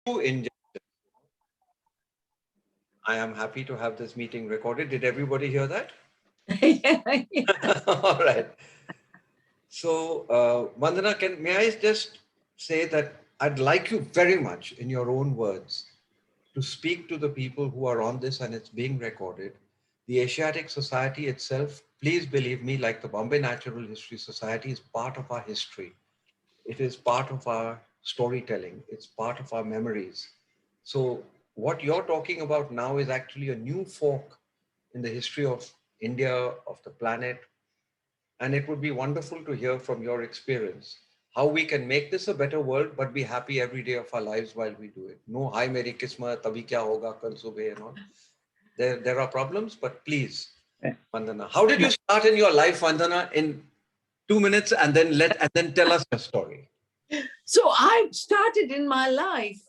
In I am happy to have this meeting recorded. Did everybody hear that? Yeah, yeah. All right. So, Vandana, may I just say that I'd like you very much, in your own words, to speak to the people who are on this and it's being recorded. The Asiatic Society itself, please believe me, like the Bombay Natural History Society, is part of our history. It is part of our storytelling. It's part of our memories. So what you're talking about now is actually a new fork in the history of India, of the planet. And it would be wonderful to hear from your experience how we can make this a better world, but be happy every day of our lives while we do it. No, hi, Meri Kismat, tabhi kya hoga, kal subah and all. There are problems, but please, Vandana, how did you start in your life, Vandana, in 2 minutes, and then tell us your story? So I started in my life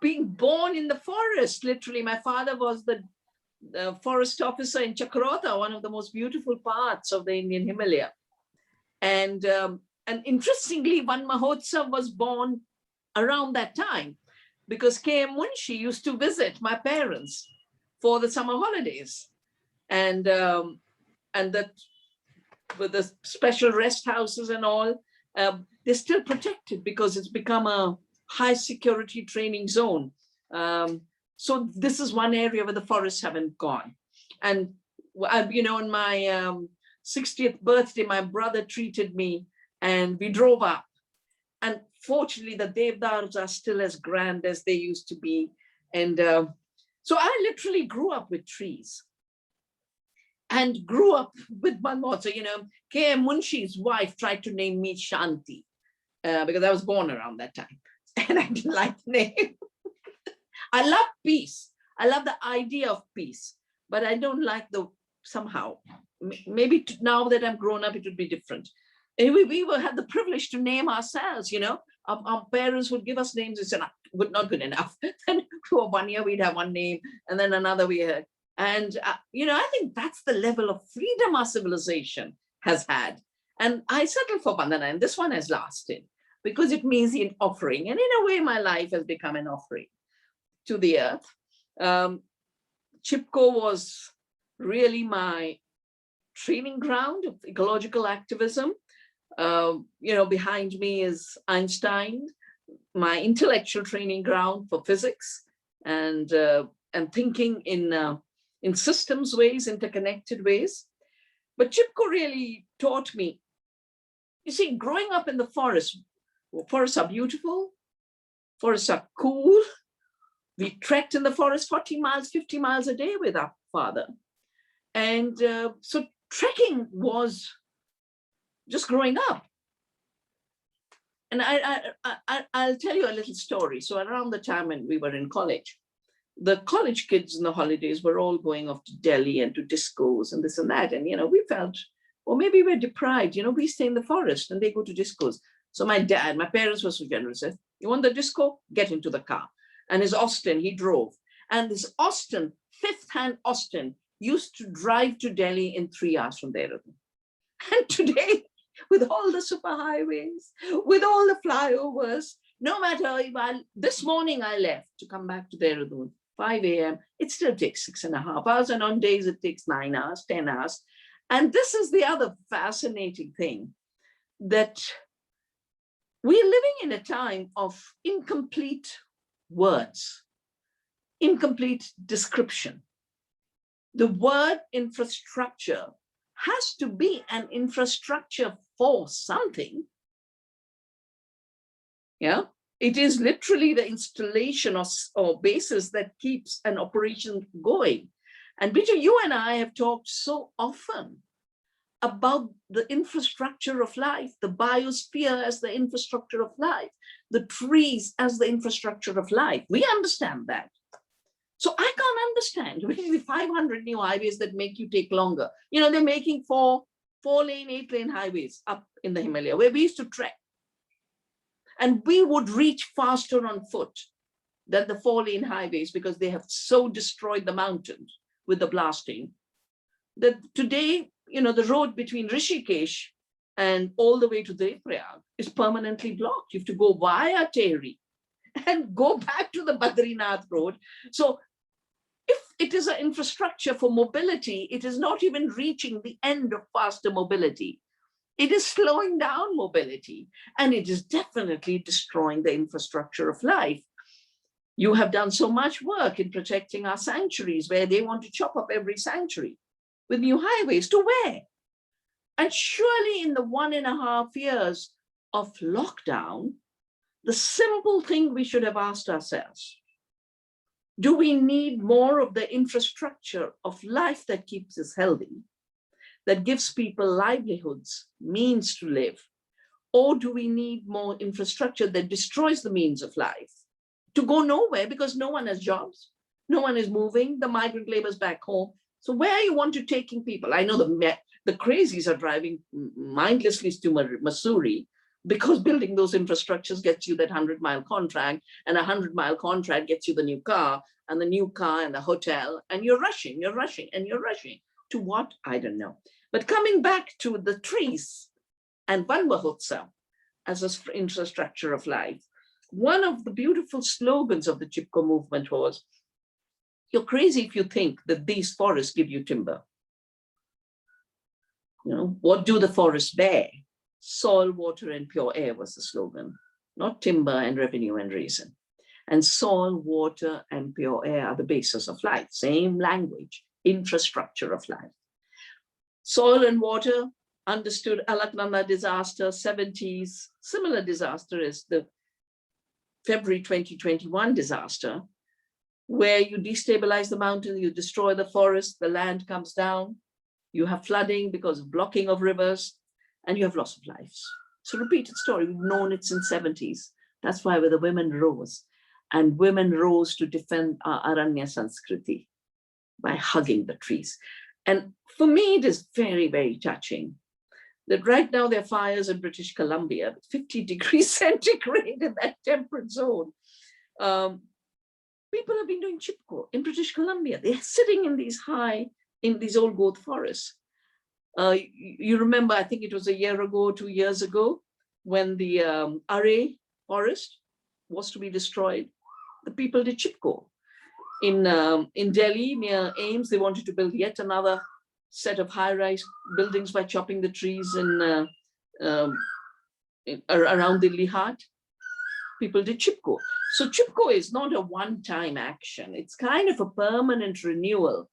being born in the forest. Literally, my father was the forest officer in Chakrota, one of the most beautiful parts of the Indian Himalaya. And interestingly, one Mahotsav was born around that time because K.M. Munshi used to visit my parents for the summer holidays. And that with the special rest houses and all, they're still protected because it's become a high security training zone. So this is one area where the forests haven't gone. And, on my 60th birthday, my brother treated me and we drove up. And fortunately, the Devdars are still as grand as they used to be. And so I literally grew up with trees. And grew up with Manmota. So, K.M. Munshi's wife tried to name me Shanti because I was born around that time. And I didn't like the name. I love peace. I love the idea of peace, but I don't like somehow, maybe now that I'm grown up, it would be different. Anyway, we had the privilege to name ourselves, our parents would give us names. It's not good enough. Then for 1 year, we'd have one name and then another we had. And, I think that's the level of freedom our civilization has had. And I settled for Vandana, and this one has lasted because it means an offering. And in a way, my life has become an offering to the earth. Chipko was really my training ground of ecological activism. Behind me is Einstein, my intellectual training ground for physics and thinking in systems ways, interconnected ways. But Chipko really taught me, you see, growing up in the forest, forests are beautiful, forests are cool. We trekked in the forest 40 miles, 50 miles a day with our father. And so trekking was just growing up. And I'll tell you a little story. So around the time when we were in college, the college kids in the holidays were all going off to Delhi and to discos and this and that. And, we felt, well, maybe we're deprived. We stay in the forest and they go to discos. So my parents were so generous. Said, you want the disco? Get into the car. And his Austin, he drove. And this Austin, fifth-hand Austin, used to drive to Delhi in 3 hours from Dehradun. And today, with all the superhighways, with all the flyovers, no matter, this morning I left to come back to Dehradun, 5 a.m., it still takes 6.5 hours. And on days it takes 9 hours, 10 hours. And this is the other fascinating thing, that we're living in a time of incomplete words, incomplete description. The word infrastructure has to be an infrastructure for something. Yeah, it is literally the installation or basis that keeps an operation going. And Peter, you and I have talked so often about the infrastructure of life, the biosphere as the infrastructure of life, the trees as the infrastructure of life. We understand that. So I can't understand the 500 new highways that make you take longer. They're making four-lane, 8-lane highways up in the Himalaya where we used to trek. And we would reach faster on foot than the 4-lane highways because they have so destroyed the mountains with the blasting that today, the road between Rishikesh and all the way to Devrayag is permanently blocked. You have to go via Tehri and go back to the Badrinath road. So if it is an infrastructure for mobility, it is not even reaching the end of faster mobility. It is slowing down mobility, and it is definitely destroying the infrastructure of life. You have done so much work in protecting our sanctuaries, where they want to chop up every sanctuary with new highways. To where? And surely in the 1.5 years of lockdown, the simple thing we should have asked ourselves, do we need more of the infrastructure of life that keeps us healthy, that gives people livelihoods, means to live? Or do we need more infrastructure that destroys the means of life to go nowhere because no one has jobs, no one is moving, the migrant labor is back home? So where are you want to taking people? I know the crazies are driving mindlessly to Missouri, because building those infrastructures gets you that 100-mile contract, and a 100-mile contract gets you the new car, and the new car and the hotel, and you're rushing, and you're rushing. To what? I don't know. But coming back to the trees and Van Mahotsav as an infrastructure of life, one of the beautiful slogans of the Chipko movement was, you're crazy if you think that these forests give you timber. You know, what do the forests bear? Soil, water, and pure air was the slogan, not timber and revenue and reason. And soil, water, and pure air are the basis of life. Same language, infrastructure of life. Soil and water, understood Alaknanda disaster, 70s, similar disaster is the February 2021 disaster, where you destabilize the mountain, you destroy the forest, the land comes down, you have flooding because of blocking of rivers, and you have loss of lives. It's a repeated story. We've known it since 70s. That's why the women rose. And women rose to defend our Aranya Sanskriti by hugging the trees. And for me, it is very, very touching that right now there are fires in British Columbia, 50 degrees centigrade in that temperate zone. People have been doing Chipko in British Columbia. They're sitting in these old growth forests. You remember, I think it was a year ago, 2 years ago, when the Array forest was to be destroyed. The people did Chipko. In Delhi, near Ames, they wanted to build yet another set of high-rise buildings by chopping the trees around Delhi Hat. People did Chipko. So Chipko is not a one-time action. It's kind of a permanent renewal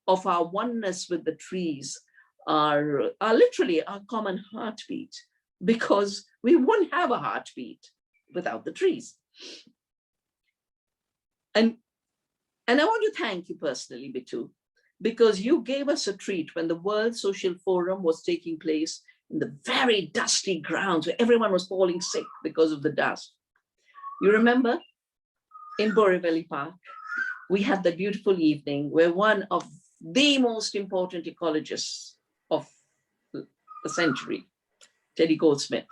of our oneness with the trees, are literally our common heartbeat, because we won't have a heartbeat without the trees. And I want to thank you personally, Bittu, because you gave us a treat when the World Social Forum was taking place in the very dusty grounds where everyone was falling sick because of the dust. You remember in Borivali Park, we had that beautiful evening where one of the most important ecologists of the century, Teddy Goldsmith,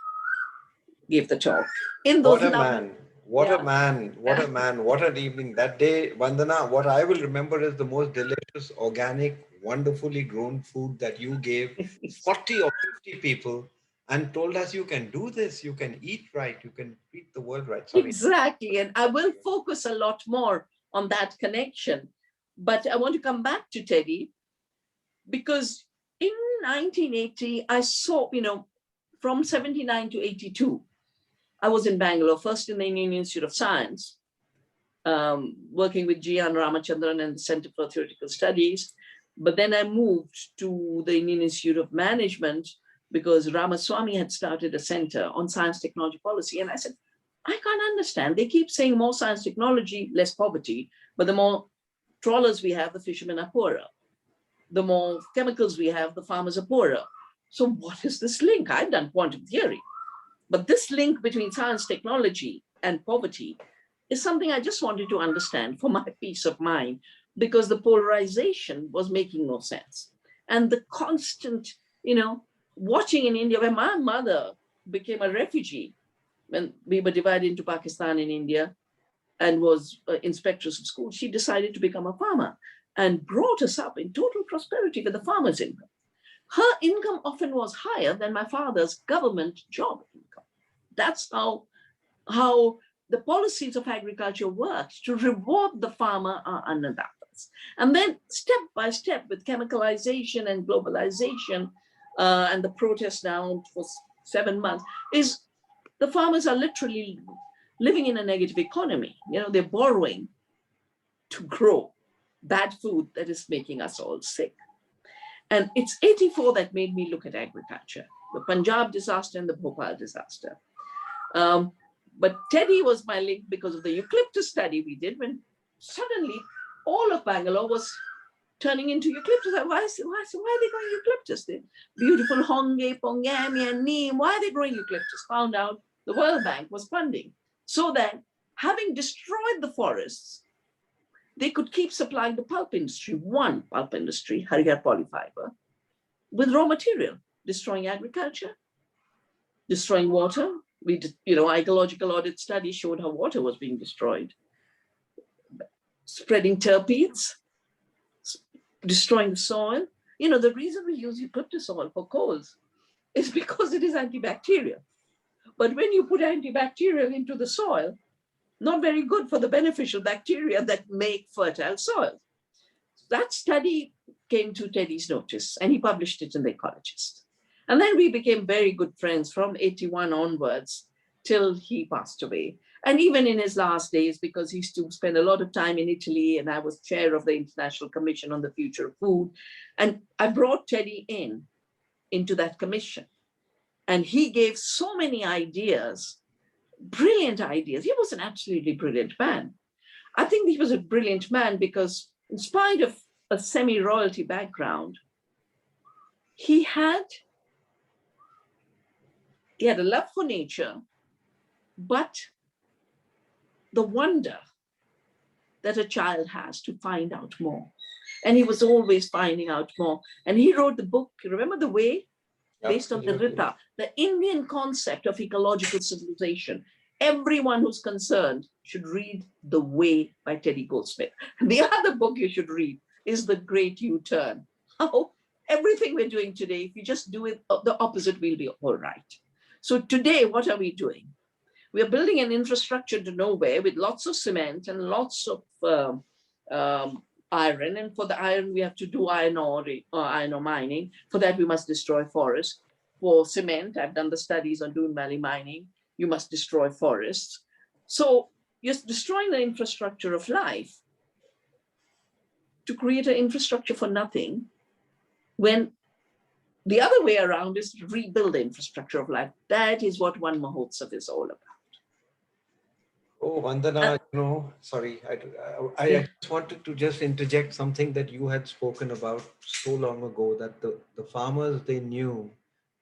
gave the talk. What a man, what a man, what a man, what an evening. That day, Vandana, what I will remember is the most delicious, organic, wonderfully grown food that you gave 40 or 50 people and told us you can do this, you can eat right, you can treat the world right. Sorry. Exactly, and I will focus a lot more on that connection. But I want to come back to Teddy, because in 1980, I saw, from 79 to 82, I was in Bangalore, first in the Indian Institute of Science, working with G.N. Ramachandran and the Center for Theoretical Studies. But then I moved to the Indian Institute of Management because Ramaswamy had started a center on science technology policy. And I said, I can't understand. They keep saying more science technology, less poverty, but the more trawlers we have, the fishermen are poorer. The more chemicals we have, the farmers are poorer. So what is this link? I've done quantum theory, but this link between science, technology, and poverty is something I just wanted to understand for my peace of mind, because the polarization was making no sense. And the constant, watching in India, where my mother became a refugee when we were divided into Pakistan and India, and was inspectress of school, she decided to become a farmer and brought us up in total prosperity with the farmer's income. Her income often was higher than my father's government job income. That's how the policies of agriculture worked to reward the farmer or annadatas. And then step by step with chemicalization and globalization and the protest now for 7 months, is the farmers are literally living in a negative economy. You know, they're borrowing to grow bad food that is making us all sick. And it's 84 that made me look at agriculture, the Punjab disaster and the Bhopal disaster. But Teddy was my link because of the eucalyptus study we did, when suddenly all of Bangalore was turning into eucalyptus. Why are they growing eucalyptus? The beautiful honge, pongami, and neem, why are they growing eucalyptus? Found out the World Bank was funding. So that having destroyed the forests, they could keep supplying the pulp industry, one pulp industry, Harihar Polyfiber, with raw material, destroying agriculture, destroying water. We did, ecological audit study showed how water was being destroyed, spreading terpenes, destroying the soil. The reason we use eucalyptus oil for coals is because it is antibacterial. But when you put antibacterial into the soil, not very good for the beneficial bacteria that make fertile soil. That study came to Teddy's notice, and he published it in The Ecologist. And then we became very good friends from 81 onwards till he passed away. And even in his last days, because he used to spend a lot of time in Italy, and I was chair of the International Commission on the Future of Food. And I brought Teddy into that commission. And he gave so many ideas, brilliant ideas. He was an absolutely brilliant man. I think he was a brilliant man because in spite of a semi-royalty background, he had a love for nature, but the wonder that a child has to find out more. And he was always finding out more. And he wrote the book, you remember The Way? Based on the Rita, the Indian concept of ecological civilization. Everyone who's concerned should read The Way by Teddy Goldsmith. And the other book you should read is The Great U-Turn. How everything we're doing today, if you just do it the opposite, we'll be all right. So today, what are we doing? We are building an infrastructure to nowhere with lots of cement and lots of iron. And for the iron, we have to do iron ore mining. For that, we must destroy forests. For cement, I've done the studies on Doon Valley mining. You must destroy forests. So you're destroying the infrastructure of life to create an infrastructure for nothing, when the other way around is to rebuild the infrastructure of life. That is what One Mahotsav is all about. Oh, Vandana, sorry, I just wanted to just interject something that you had spoken about so long ago, that the farmers, they knew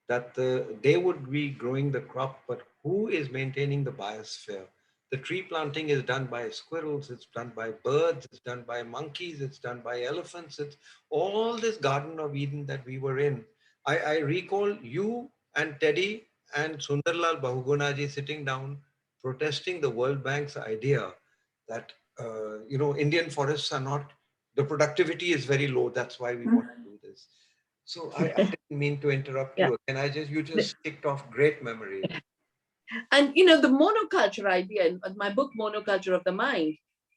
that they would be growing the crop, but who is maintaining the biosphere? The tree planting is done by squirrels, it's done by birds, it's done by monkeys, it's done by elephants. It's all this Garden of Eden that we were in. I recall you and Teddy and Sundarlal Bahugunaji sitting down protesting the World Bank's idea that, Indian forests are not, the productivity is very low. That's why we want to do this. So I didn't mean to interrupt you. And you just kicked off great memories. And, the monoculture idea in my book, Monoculture of the Mind,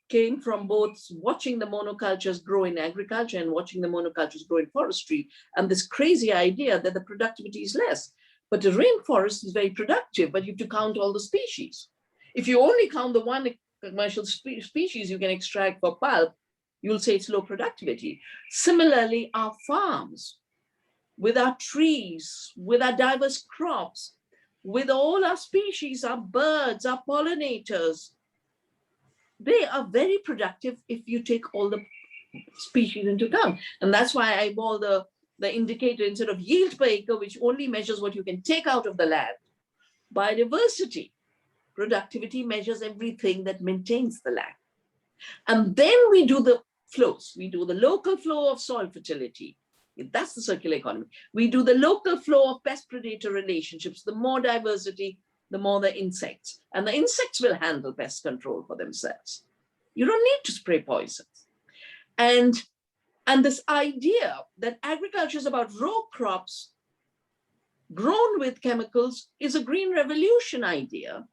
came from both watching the monocultures grow in agriculture and watching the monocultures grow in forestry. And this crazy idea that the productivity is less. But the rainforest is very productive, but you have to count all the species. If you only count the one commercial species you can extract for pulp, you'll say it's low productivity. Similarly, our farms, with our trees, with our diverse crops, with all our species, our birds, our pollinators, they are very productive if you take all the species into account. And that's why I bought the indicator instead of yield per acre, which only measures what you can take out of the land. Biodiversity, productivity measures everything that maintains the land. And then we do the flows. We do the local flow of soil fertility. That's the circular economy. We do the local flow of pest-predator relationships. The more diversity, the more the insects. And the insects will handle pest control for themselves. You don't need to spray poisons. And this idea that agriculture is about row crops grown with chemicals is a green revolution idea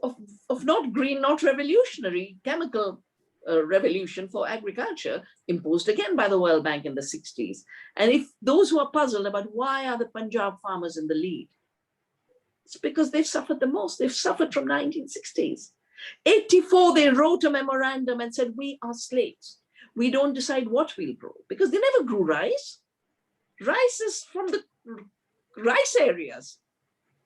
of not green, not revolutionary, chemical revolution for agriculture imposed again by the World Bank in the 60s. And if those who are puzzled about why are the Punjab farmers in the lead, it's because they've suffered the most. They've suffered from 1960s. 84, they wrote a memorandum and said, we are slaves. We don't decide what we'll grow, because they never grew rice. Rice is from the rice areas,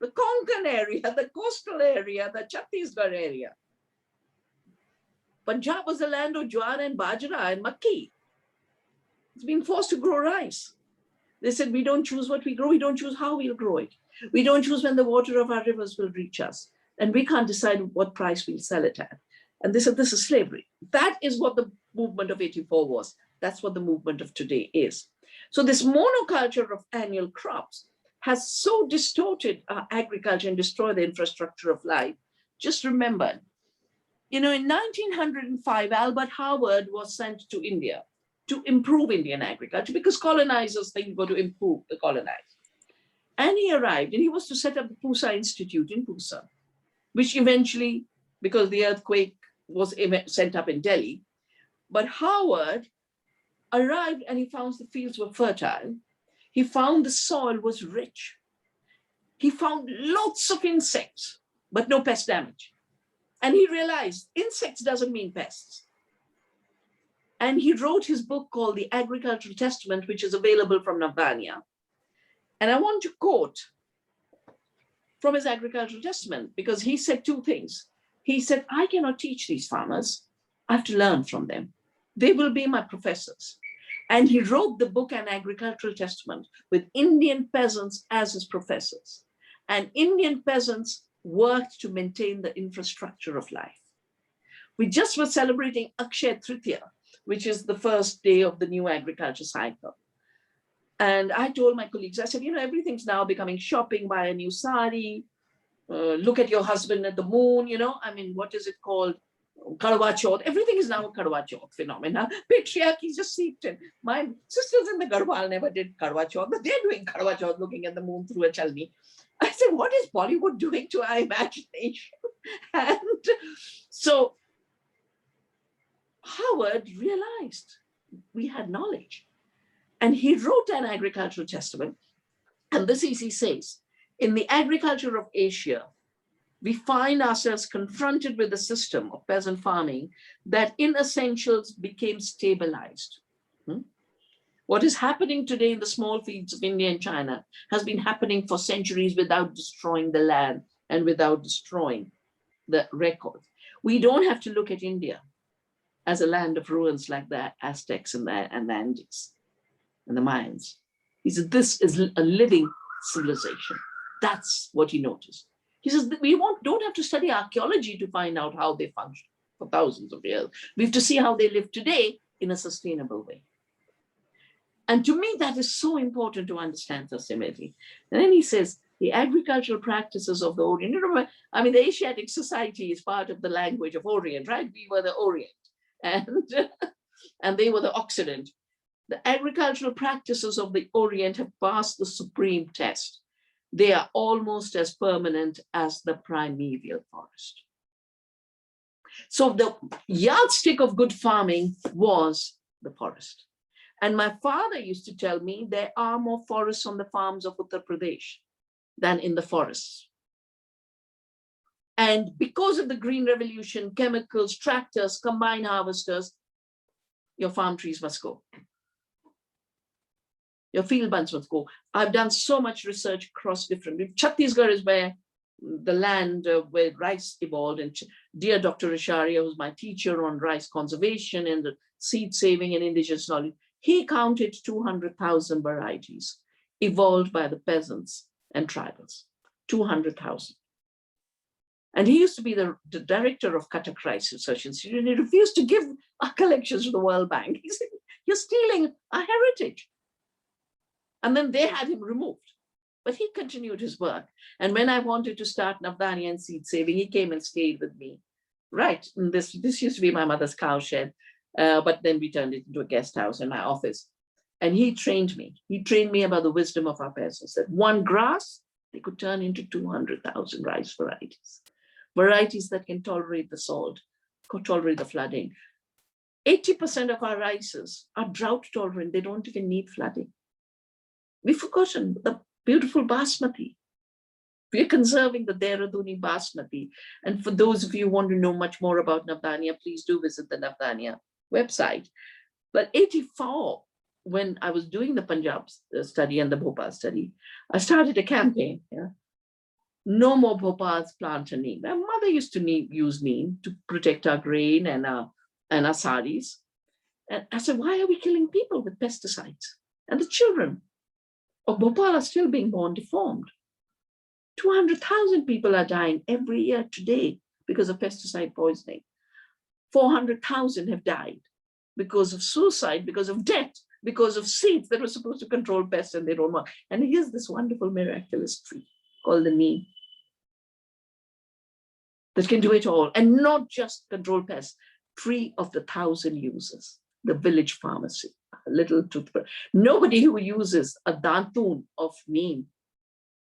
the Konkan area, the coastal area, the Chhattisgarh area. Punjab was the land of jowar and bajra and makki. It's been forced to grow rice. They said, we don't choose what we grow. We don't choose how we'll grow it. We don't choose when the water of our rivers will reach us. And we can't decide what price we'll sell it at. And they said, this is slavery. That is what the movement of 84 was. That's what the movement of today is. So this monoculture of annual crops has so distorted our agriculture and destroyed the infrastructure of life. Just remember, in 1905, Albert Howard was sent to India to improve Indian agriculture, because colonizers think we're to improve the colonized. And he arrived, and he was to set up the Pusa Institute in Pusa, which eventually, because the earthquake was sent up in Delhi, but Howard arrived and he found the fields were fertile. He found the soil was rich. He found lots of insects, but no pest damage. And he realized insects doesn't mean pests. And he wrote his book called The Agricultural Testament, which is available from Navdanya. And I want to quote from his Agricultural Testament, because he said two things. He said, I cannot teach these farmers. I have to learn from them. They will be my professors. And he wrote the book An Agricultural Testament with Indian peasants as his professors. And Indian peasants worked to maintain the infrastructure of life. We just were celebrating Akshaya Tritiya, which is the first day of the new agriculture cycle. And I told my colleagues, I said, everything's now becoming shopping, buy a new sari, look at your husband at the moon, what is it called? Karwa Chauth. Everything is now a Karwa Chauth phenomena. Patriarchy just seeped in. My sisters in the Garhwal never did Karwa Chauth, but they're doing Karwa Chauth looking at the moon through a chalni. I said, what is Bollywood doing to our imagination? And so Howard realized we had knowledge. And he wrote An Agricultural Testament. And this is, he says, in the agriculture of Asia, we find ourselves confronted with a system of peasant farming that in essentials became stabilized. What is happening today in the small fields of India and China has been happening for centuries without destroying the land and without destroying the record. We don't have to look at India as a land of ruins like the Aztecs and the Andes and the Mayans. He said, this is a living civilization. That's what he noticed. He says, we don't have to study archaeology to find out how they functioned for thousands of years. We have to see how they live today in a sustainable way. And to me, that is so important to understand sustainability. And then he says, the agricultural practices of the Orient. Remember, the Asiatic society is part of the language of Orient, right? We were the Orient and they were the Occident. The agricultural practices of the Orient have passed the supreme test. They are almost as permanent as the primeval forest. So the yardstick of good farming was the forest. And my father used to tell me there are more forests on the farms of Uttar Pradesh than in the forests. And because of the Green Revolution, chemicals, tractors, combine harvesters, your farm trees must go. Your field buds must go. I've done so much research across different. Chhattisgarh is where the land where rice evolved. And dear Dr. Risharia, who's my teacher on rice conservation and the seed saving and indigenous knowledge, he counted 200,000 varieties evolved by the peasants and tribals, 200,000. And he used to be the director of Cuttack Rice Research Institute, and he refused to give our collections to the World Bank. He said, you're stealing our heritage. And then they had him removed. But he continued his work. And when I wanted to start Navdanya and seed saving, he came and stayed with me. Right, and this used to be my mother's cow shed, but then we turned it into a guest house in my office. And he trained me. He trained me about the wisdom of our peasants, that one grass, they could turn into 200,000 rice varieties. varieties that can tolerate the salt, could tolerate the flooding. 80% of our rices are drought tolerant. They don't even need flooding. We've forgotten the beautiful basmati. We're conserving the Dehraduni basmati. And for those of you who want to know much more about Navdanya, please do visit the Navdanya website. But 84, when I was doing the Punjab study and the Bhopal study, I started a campaign. Yeah? No more Bhopal's plant and neem. My mother used to use neem to protect our grain and our saris. And I said, why are we killing people with pesticides? And the children of Bhopal are still being born deformed. 200,000 people are dying every year today because of pesticide poisoning. 400,000 have died because of suicide, because of debt, because of seeds that were supposed to control pests and they don't want. And here's this wonderful miraculous tree called the neem that can do it all, and not just control pests. Tree of the 1,000 uses, the village pharmacy, a little toothbrush. Nobody who uses a dantun of neem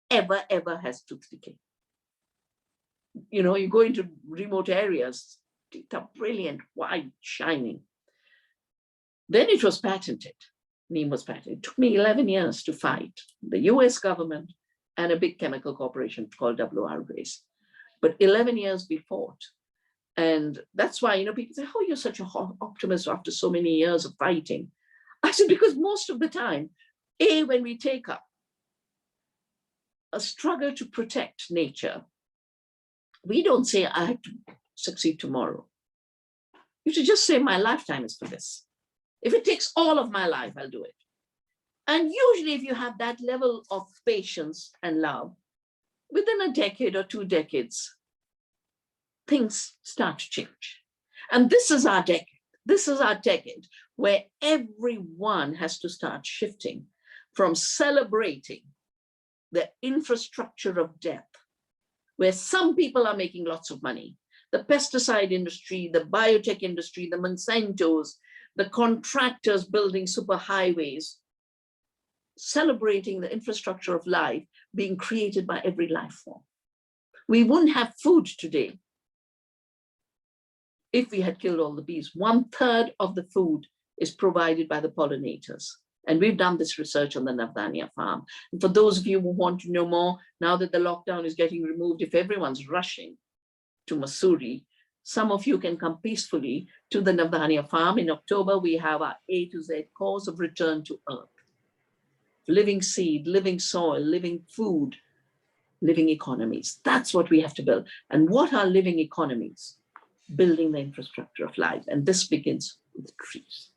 ever has tooth decay. You know, you go into remote areas, teeth are brilliant, white, shining. Then it was patented. Neem was patented. It took me 11 years to fight the US government and a big chemical corporation called W.R. Grace. But 11 years we fought. And that's why, you know, people say, oh, you're such an optimist after so many years of fighting. I said, because most of the time, when we take up a struggle to protect nature, we don't say, I have to succeed tomorrow. You should just say, my lifetime is for this. If it takes all of my life, I'll do it. And usually if you have that level of patience and love, within a decade or 2 decades, things start to change. And this is our decade. This is our decade where everyone has to start shifting from celebrating the infrastructure of death, where some people are making lots of money. The pesticide industry, the biotech industry, the Monsantos, the contractors building superhighways, celebrating the infrastructure of life being created by every life form. We wouldn't have food today if we had killed all the bees. 1/3 of the food is provided by the pollinators. And we've done this research on the Navdanya farm. And for those of you who want to know more, now that the lockdown is getting removed, if everyone's rushing to Mussoorie, some of you can come peacefully to the Navdanya farm. In October, we have our A to Z course of Return to Earth. Living seed, living soil, living food, living economies. That's what we have to build. And what are living economies? Building the infrastructure of life. And this begins with trees.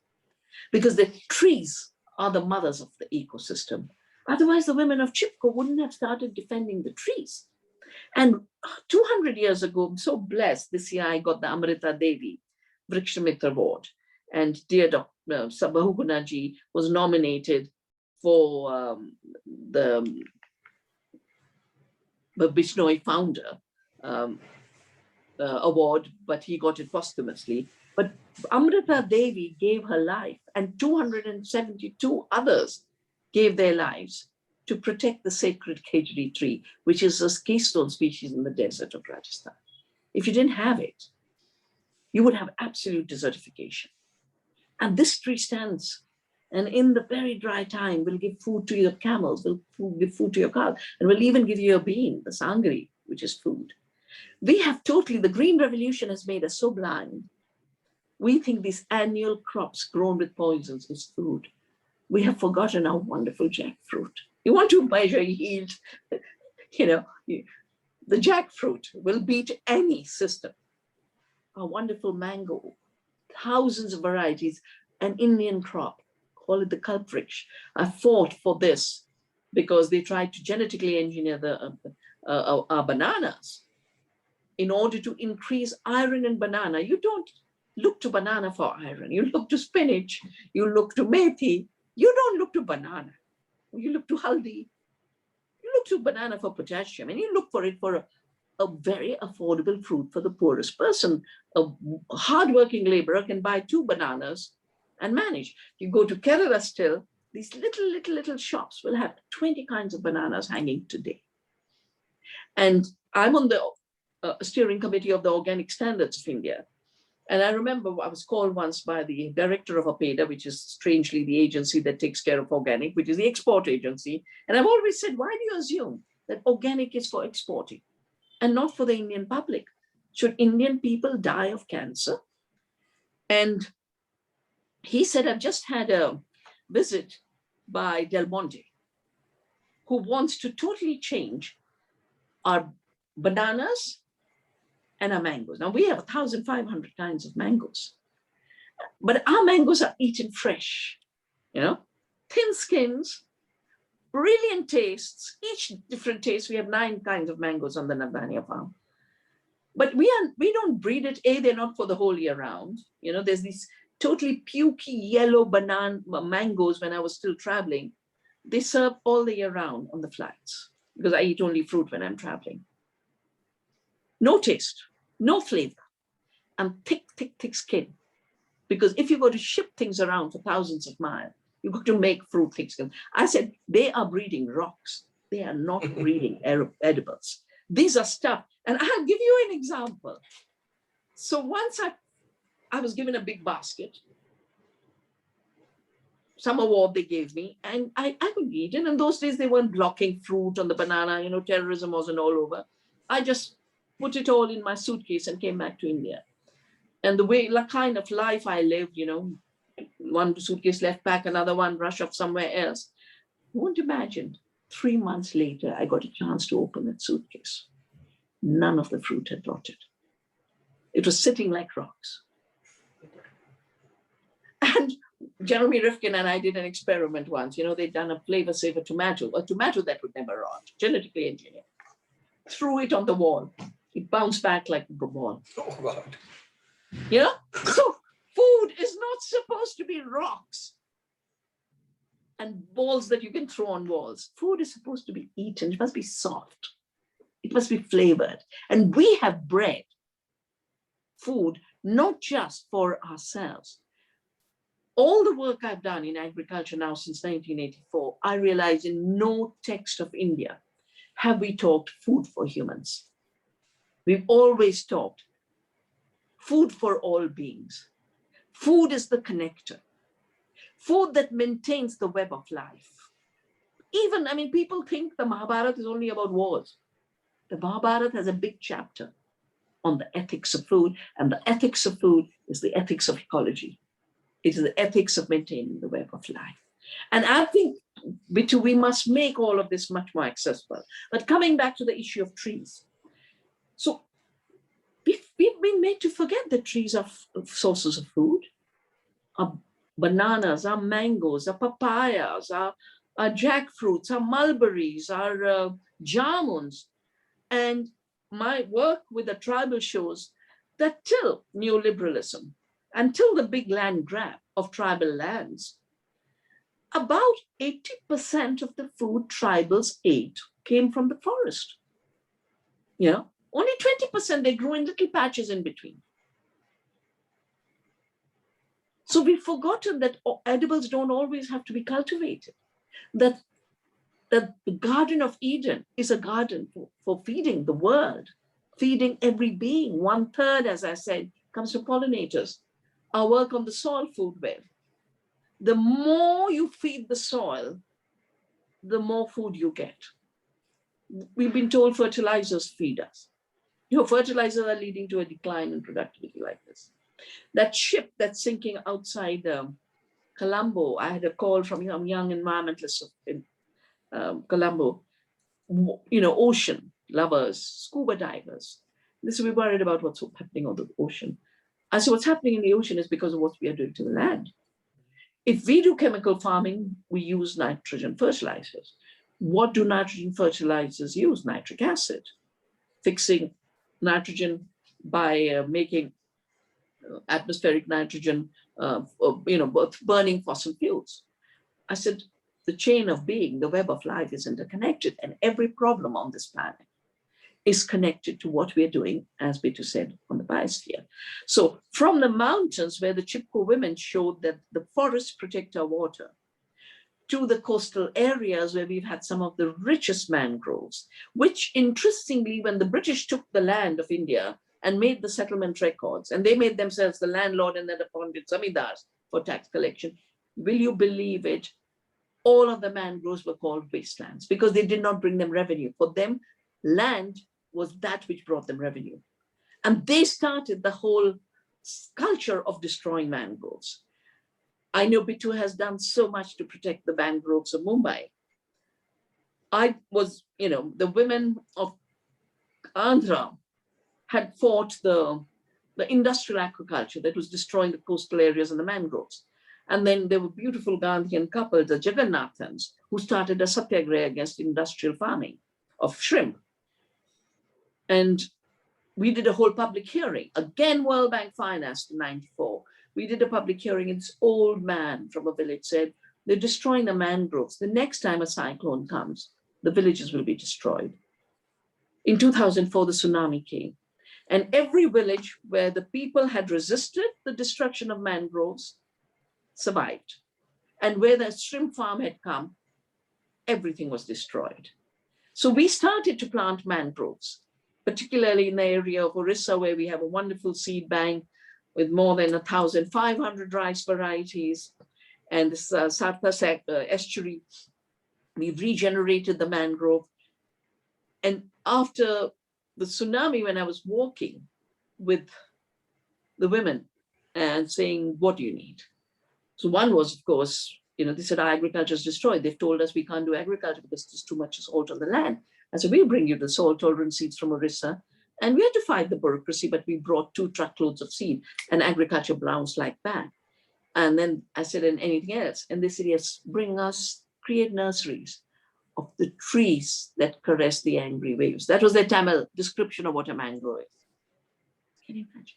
Because the trees are the mothers of the ecosystem. Otherwise, the women of Chipko wouldn't have started defending the trees. And 200 years ago, I'm so blessed, this year I got the Amrita Devi Vrikshamitra Award. And dear Dr. Sabahugunaji was nominated for the Bishnoi founder award, but he got it posthumously. But Amrita Devi gave her life, and 272 others gave their lives to protect the sacred khejri tree, which is a keystone species in the desert of Rajasthan. If you didn't have it, you would have absolute desertification. And this tree stands, and in the very dry time, will give food to your camels, will give food to your cows, and will even give you a bean, the sangri, which is food. We have totally, the Green Revolution has made us so blind. We think these annual crops grown with poisons is food. We have forgotten our wonderful jackfruit. You want to measure yield, you know, the jackfruit will beat any system. A wonderful mango, thousands of varieties, an Indian crop, call it the kalpriksh. I fought for this because they tried to genetically engineer our bananas in order to increase iron in banana. You don't look to banana for iron. You look to spinach, you look to methi. You don't look to banana. You look to haldi. You look to banana for potassium, and you look for it for a very affordable fruit for the poorest person. A hardworking laborer can buy 2 bananas and manage. You go to Kerala still, these little shops will have 20 kinds of bananas hanging today. And I'm on the steering committee of the Organic Standards of India. And I remember I was called once by the director of APEDA, which is strangely the agency that takes care of organic, which is the export agency. And I've always said, why do you assume that organic is for exporting and not for the Indian public? Should Indian people die of cancer? And he said, I've just had a visit by Del Monte, who wants to totally change our bananas and our mangoes. Now we have 1,500 kinds of mangoes, but our mangoes are eaten fresh, thin skins, brilliant tastes, each different taste. We have 9 kinds of mangoes on the Navdanya farm. But we don't breed it. They're not for the whole year round. There's these totally pukey yellow mangoes when I was still traveling. They serve all the year round on the flights because I eat only fruit when I'm traveling. No taste, no flavor, and thick, thick, thick skin. Because if you go to ship things around for thousands of miles, you've got to make fruit thick skin. I said, they are breeding rocks. They are not breeding edibles. These are stuff. And I'll give you an example. So once I was given a big basket, some award they gave me, and I could eat it. And in those days, they weren't blocking fruit on the banana, terrorism wasn't all over. I just put it all in my suitcase and came back to India. And the kind of life I lived, one suitcase left back, another one rush off somewhere else. You won't imagine, 3 months later, I got a chance to open that suitcase. None of the fruit had rotted. It was sitting like rocks. And Jeremy Rifkin and I did an experiment once. They'd done a flavor saver tomato, a tomato that would never rot, genetically engineered. Threw it on the wall. It bounced back like a ball. Oh, God. So food is not supposed to be rocks and balls that you can throw on walls. Food is supposed to be eaten. It must be soft. It must be flavored. And we have bred food not just for ourselves. All the work I've done in agriculture now since 1984, I realize in no text of India have we talked food for humans. We've always talked food for all beings. Food is the connector. Food that maintains the web of life. People think the Mahabharata is only about wars. The Mahabharata has a big chapter on the ethics of food, and the ethics of food is the ethics of ecology. It is the ethics of maintaining the web of life. And I think we must make all of this much more accessible. But coming back to the issue of trees. So we've been made to forget that trees are sources of food. Our bananas, our mangoes, our papayas, our jackfruits, our mulberries, our jamuns. And my work with the tribal shows that till neoliberalism, until the big land grab of tribal lands, about 80% of the food tribals ate came from the forest. Only 20% they grew in little patches in between. So we've forgotten that edibles don't always have to be cultivated. That the Garden of Eden is a garden for feeding the world, feeding every being. 1/3, as I said, comes from pollinators. Our work on the soil food web. The more you feed the soil, the more food you get. We've been told fertilizers feed us. Fertilizers are leading to a decline in productivity like this. That ship that's sinking outside Colombo, I had a call from young environmentalists in Colombo, ocean lovers, scuba divers. We're worried about what's happening on the ocean. I said, what's happening in the ocean is because of what we are doing to the land. If we do chemical farming, we use nitrogen fertilizers. What do nitrogen fertilizers use? Nitric acid. Fixing nitrogen by making atmospheric nitrogen, burning fossil fuels. I said, the chain of being, the web of life is interconnected, and every problem on this planet is connected to what we're doing, as Bitu said, on the biosphere. So from the mountains where the Chipko women showed that the forests protect our water, to the coastal areas where we've had some of the richest mangroves, which interestingly, when the British took the land of India and made the settlement records, and they made themselves the landlord and then appointed zamindars for tax collection, will you believe it? All of the mangroves were called wastelands because they did not bring them revenue. For them, land was that which brought them revenue. And they started the whole culture of destroying mangroves. I know Bittu has done so much to protect the mangroves of Mumbai. I was, the women of Andhra had fought the industrial aquaculture that was destroying the coastal areas and the mangroves. And then there were beautiful Gandhian couples, the Jagannathans, who started a satyagraha against industrial farming of shrimp. And we did a whole public hearing, again, World Bank financed in 94. We did a public hearing, and this old man from a village said, they're destroying the mangroves. The next time a cyclone comes, the villages will be destroyed. In 2004, the tsunami came. And every village where the people had resisted the destruction of mangroves survived. And where the shrimp farm had come, everything was destroyed. So we started to plant mangroves, particularly in the area of Orissa, where we have a wonderful seed bank with more than 1,500 rice varieties. And this Sarthak estuary, we've regenerated the mangrove. And after the tsunami, when I was walking with the women and saying, what do you need? So one was, of course, they said, our agriculture is destroyed. They've told us we can't do agriculture because there's too much salt on the land. I said, we'll bring you the salt-tolerant seeds from Orissa. And we had to fight the bureaucracy, but we brought 2 truckloads of seed, and agriculture bounced like that. And then I said, and anything else? And they said, yes, create nurseries of the trees that caress the angry waves. That was their Tamil description of what a mangrove is. Can you imagine?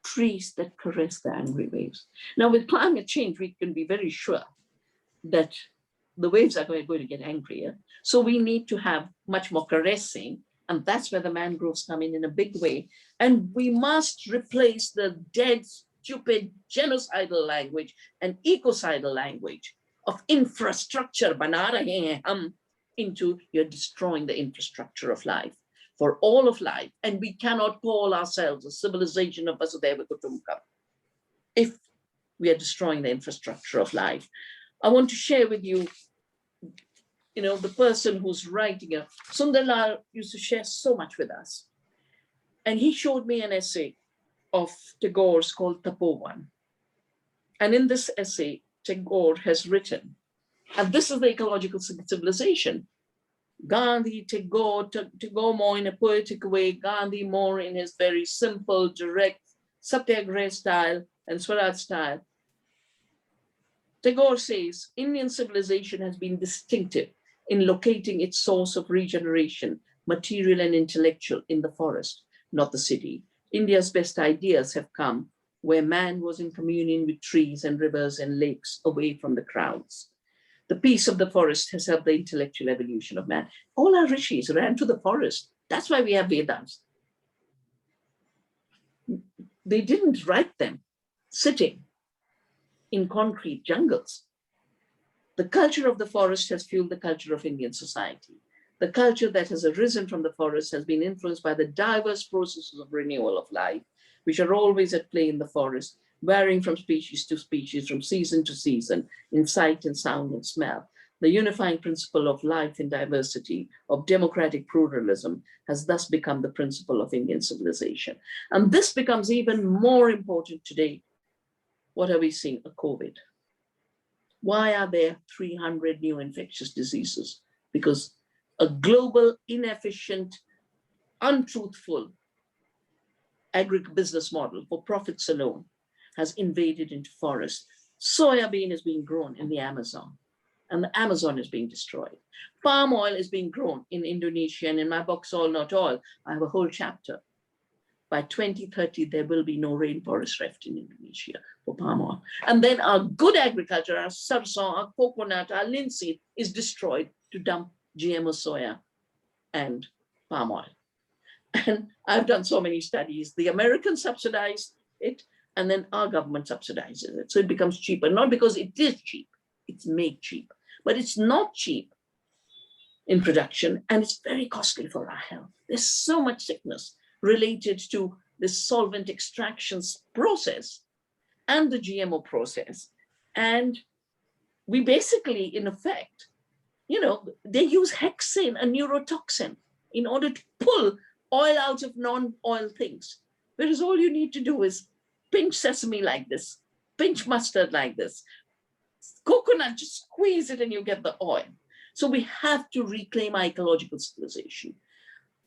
Trees that caress the angry waves. Now, with climate change, we can be very sure that the waves are going to get angrier. So we need to have much more caressing. And that's where the mangroves come in a big way. And we must replace the dead, stupid, genocidal language and ecocidal language of infrastructure, into you're destroying the infrastructure of life for all of life. And we cannot call ourselves a civilization of Vasudhaiva Kutumbakam if we are destroying the infrastructure of life. I want to share with you, the person who's writing it. Sundarlal used to share so much with us. And he showed me an essay of Tagore's called Tapovan. And in this essay, Tagore has written, and this is the ecological civilization. Gandhi, Tagore more in a poetic way, Gandhi more in his very simple, direct Satyagraha style and Swaraj style. Tagore says, Indian civilization has been distinctive in locating its source of regeneration, material and intellectual, in the forest, not the city. India's best ideas have come where man was in communion with trees and rivers and lakes, away from the crowds. The peace of the forest has helped the intellectual evolution of man. All our rishis ran to the forest. That's why we have Vedas. They didn't write them sitting in concrete jungles. The culture of the forest has fueled the culture of Indian society. The culture that has arisen from the forest has been influenced by the diverse processes of renewal of life, which are always at play in the forest, varying from species to species, from season to season, in sight and sound and smell. The unifying principle of life in diversity, of democratic pluralism, has thus become the principle of Indian civilization. And this becomes even more important today. What are we seeing? A COVID. Why are there 300 new infectious diseases? Because a global, inefficient, untruthful agribusiness model for profits alone has invaded into forests. Soya bean is being grown in the Amazon, and the Amazon is being destroyed. Palm oil is being grown in Indonesia, and in my book, Soil Not Oil, I have a whole chapter. By 2030, there will be no rainforest left in Indonesia for palm oil. And then our good agriculture, our sarson, our coconut, our linseed is destroyed to dump GMO soya and palm oil. And I've done so many studies. The Americans subsidize it, and then our government subsidizes it. So it becomes cheaper, not because it is cheap, It's made cheap, but it's not cheap in production, and it's very costly for our health. There's so much sickness related to this solvent extractions process and the GMO process. And we basically, in effect, they use hexane, a neurotoxin, in order to pull oil out of non-oil things. Whereas all you need to do is pinch sesame like this, pinch mustard like this, coconut, just squeeze it and you get the oil. So we have to reclaim our ecological civilization,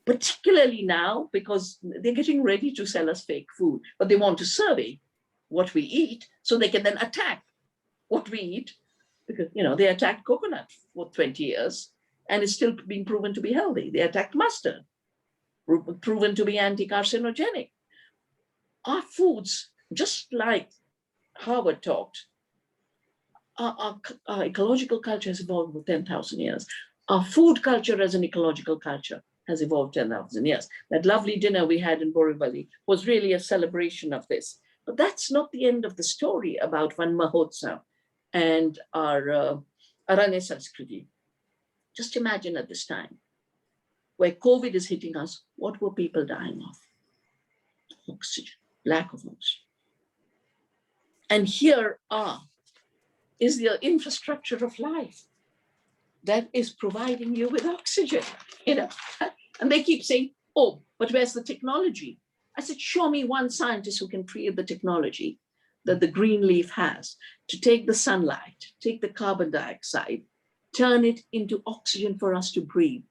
particularly now because they're getting ready to sell us fake food, but they want to survey what we eat so they can then attack what we eat, because they attacked coconut for 20 years and it's still being proven to be healthy. They attacked mustard, proven to be anti-carcinogenic. Our foods, just like Harvard talked, our ecological culture has evolved for 10,000 years. Our food culture as an ecological culture has evolved 10,000 years. That lovely dinner we had in Borivali was really a celebration of this. But that's not the end of the story about Van Mahotsav and our Aranya Sanskriti. Just imagine at this time, where COVID is hitting us, what were people dying of? Oxygen, lack of oxygen. And here is the infrastructure of life that is providing you with oxygen, And they keep saying, oh, but where's the technology? I said, show me one scientist who can create the technology that the green leaf has to take the sunlight, take the carbon dioxide, turn it into oxygen for us to breathe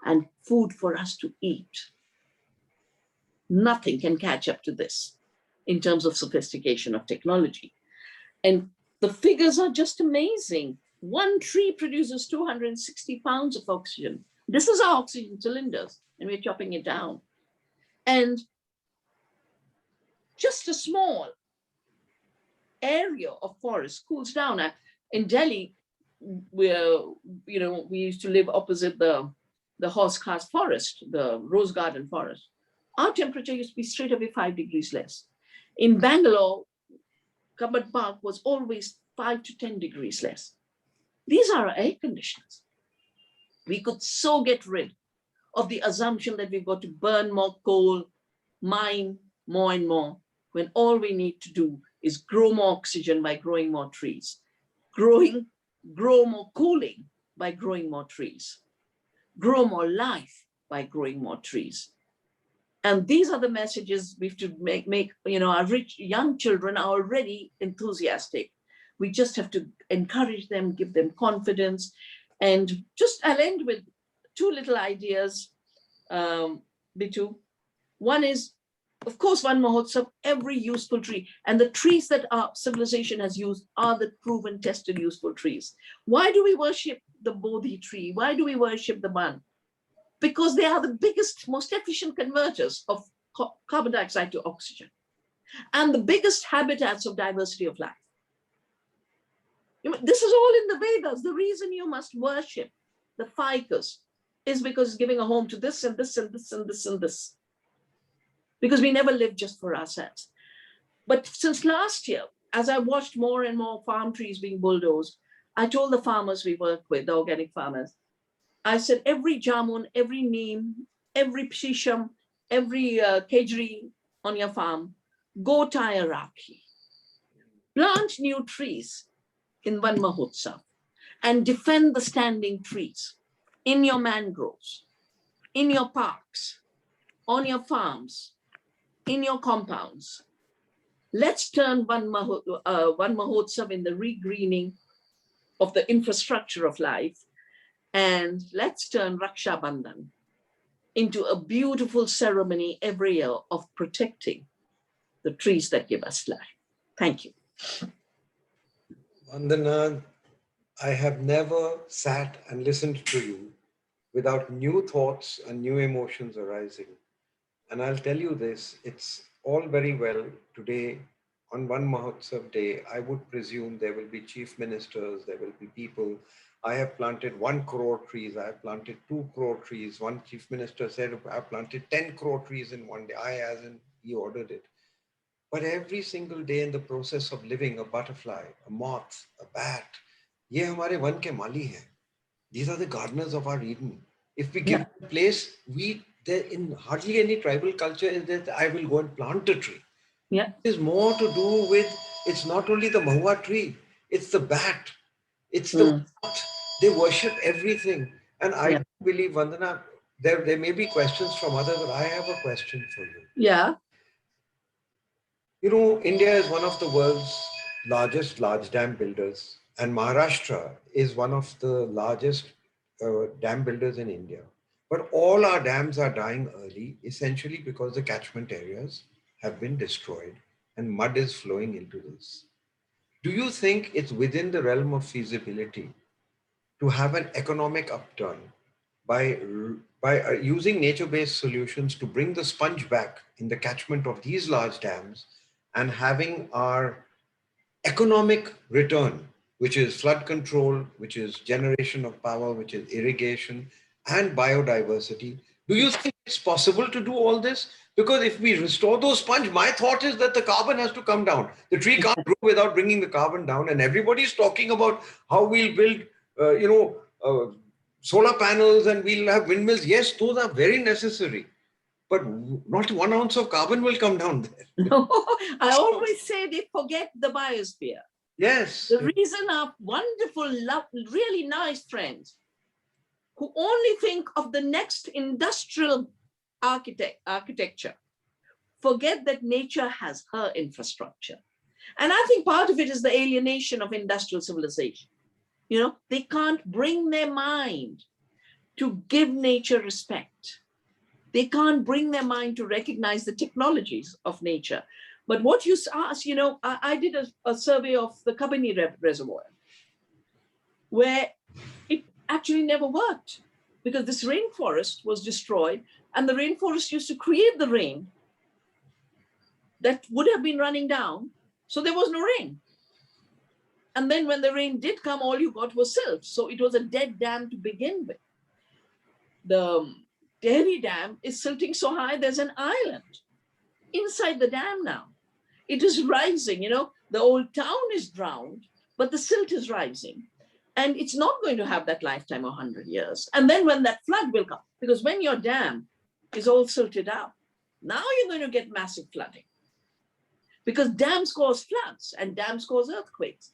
and food for us to eat. Nothing can catch up to this in terms of sophistication of technology. And the figures are just amazing. One tree produces 260 pounds of oxygen. This is our oxygen cylinders, and we're chopping it down. And just a small area of forest cools down. In Delhi, where we used to live opposite the horse cast forest, the rose garden forest. Our temperature used to be straight away 5 degrees less. In Bangalore, Kabad Park was always 5 to 10 degrees less. These are our air conditioners. We could so get rid of the assumption that we've got to burn more coal, mine more and more, when all we need to do is grow more oxygen by growing more trees, grow more cooling by growing more trees, grow more life by growing more trees. And these are the messages we have to make our rich young children are already enthusiastic. We just have to encourage them, give them confidence. And I'll end with 2 little ideas, Bitu. One is, of course, Van Mahotsav, every useful tree. And the trees that our civilization has used are the proven, tested, useful trees. Why do we worship the Bodhi tree? Why do we worship the Ban? Because they are the biggest, most efficient converters of carbon dioxide to oxygen, and the biggest habitats of diversity of life. This is all in the Vedas. The reason you must worship the ficus is because it's giving a home to this and this and this and this and this. Because we never live just for ourselves. But since last year, as I watched more and more farm trees being bulldozed, I told the farmers we work with, the organic farmers, I said, every jamun, every neem, every shisham, every kejri on your farm, go tie a rakhi. Plant new trees in Van Mahotsav and defend the standing trees in your mangroves, in your parks, on your farms, in your compounds. Let's turn Van Mahotsav in the regreening of the infrastructure of life. And let's turn Raksha Bandhan into a beautiful ceremony every year of protecting the trees that give us life. Thank you. Vandana, I have never sat and listened to you without new thoughts and new emotions arising. And I'll tell you this, it's all very well today on Van Mahotsav Day. I would presume there will be chief ministers, there will be people. I have planted 1 crore trees. I have planted 2 crore trees. One chief minister said, I have planted 10 crore trees in one day. As in he ordered it. But every single day in the process of living, a butterfly, a moth, a bat, ये हमारे one के माली हैं. These are the gardeners of our Eden. If we give Yeah. them a place, there in hardly any tribal culture is that I will go and plant a tree. Yeah. It is more to do with, it's not only the mahua tree, it's the bat, it's the Mm. moth. They worship everything. And I Yeah. do believe, Vandana, there may be questions from others, but I have a question for you. Yeah. You know, India is one of the world's largest large dam builders, and Maharashtra is one of the largest dam builders in India. But all our dams are dying early, essentially because the catchment areas have been destroyed and mud is flowing into this. Do you think it's within the realm of feasibility to have an economic upturn by, by using nature-based solutions to bring the sponge back in the catchment of these large dams and having our economic return, which is flood control, which is generation of power, which is irrigation and biodiversity? Do you think it's possible to do all this? Because if we restore those sponge, my thought is that the carbon has to come down. The tree can't grow without bringing the carbon down. And everybody's talking about how we'll build, solar panels and we'll have windmills. Yes, those are very necessary, but not 1 ounce of carbon will come down there. No, I always say they forget the biosphere. Yes. The reason our wonderful, really nice friends who only think of the next industrial architecture forget that nature has her infrastructure. And I think part of it is the alienation of industrial civilization. You know, they can't bring their mind to give nature respect. They can't bring their mind to recognize the technologies of nature. But what you asked, you know, I did a survey of the Kabini Reservoir, where it actually never worked because this rainforest was destroyed and the rainforest used to create the rain that would have been running down. So there was no rain. And then when the rain did come, all you got was silt. So it was a dead dam to begin with. The Tehri Dam is silting so high, there's an island inside the dam now. It is rising, you know, the old town is drowned, but the silt is rising. And it's not going to have that lifetime of 100 years. And then when that flood will come, because when your dam is all silted up, now you're going to get massive flooding. Because dams cause floods and dams cause earthquakes.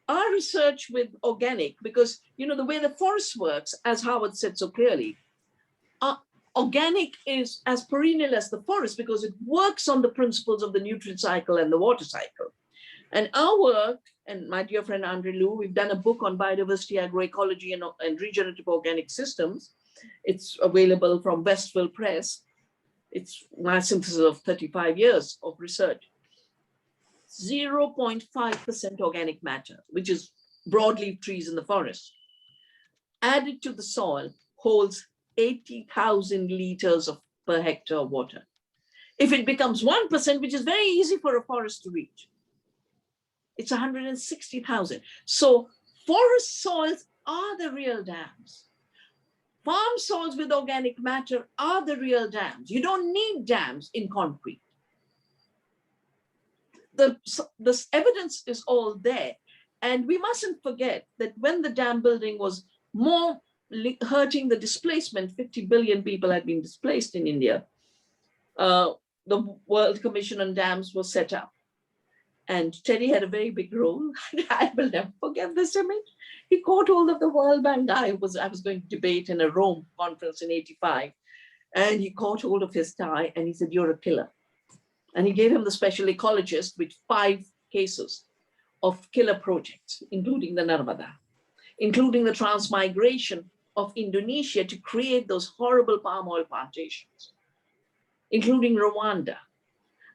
Our research with organic, because, you know, the way the forest works, as Howard said so clearly, organic is as perennial as the forest because it works on the principles of the nutrient cycle and the water cycle. And our work, and my dear friend Andre Lou, we've done a book on biodiversity, agroecology, and regenerative organic systems. It's available from Westville Press. It's my synthesis of 35 years of research. 0.5% organic matter, which is broadleaf trees in the forest, added to the soil holds 80,000 liters of per hectare of water. If it becomes 1%, which is very easy for a forest to reach, it's 160,000. So forest soils are the real dams. Farm soils with organic matter are the real dams. You don't need dams in concrete. The evidence is all there. And we mustn't forget that when the dam building was more hurting the displacement, 50 billion people had been displaced in India, the World Commission on Dams was set up. And Teddy had a very big role. I will never forget this image. He caught hold of the World Bank guy. I was going to debate in a Rome conference in 85. And he caught hold of his tie and he said, "You're a killer." And he gave him the special ecologist with 5 cases of killer projects, including the Narmada, including the transmigration of Indonesia to create those horrible palm oil plantations, including Rwanda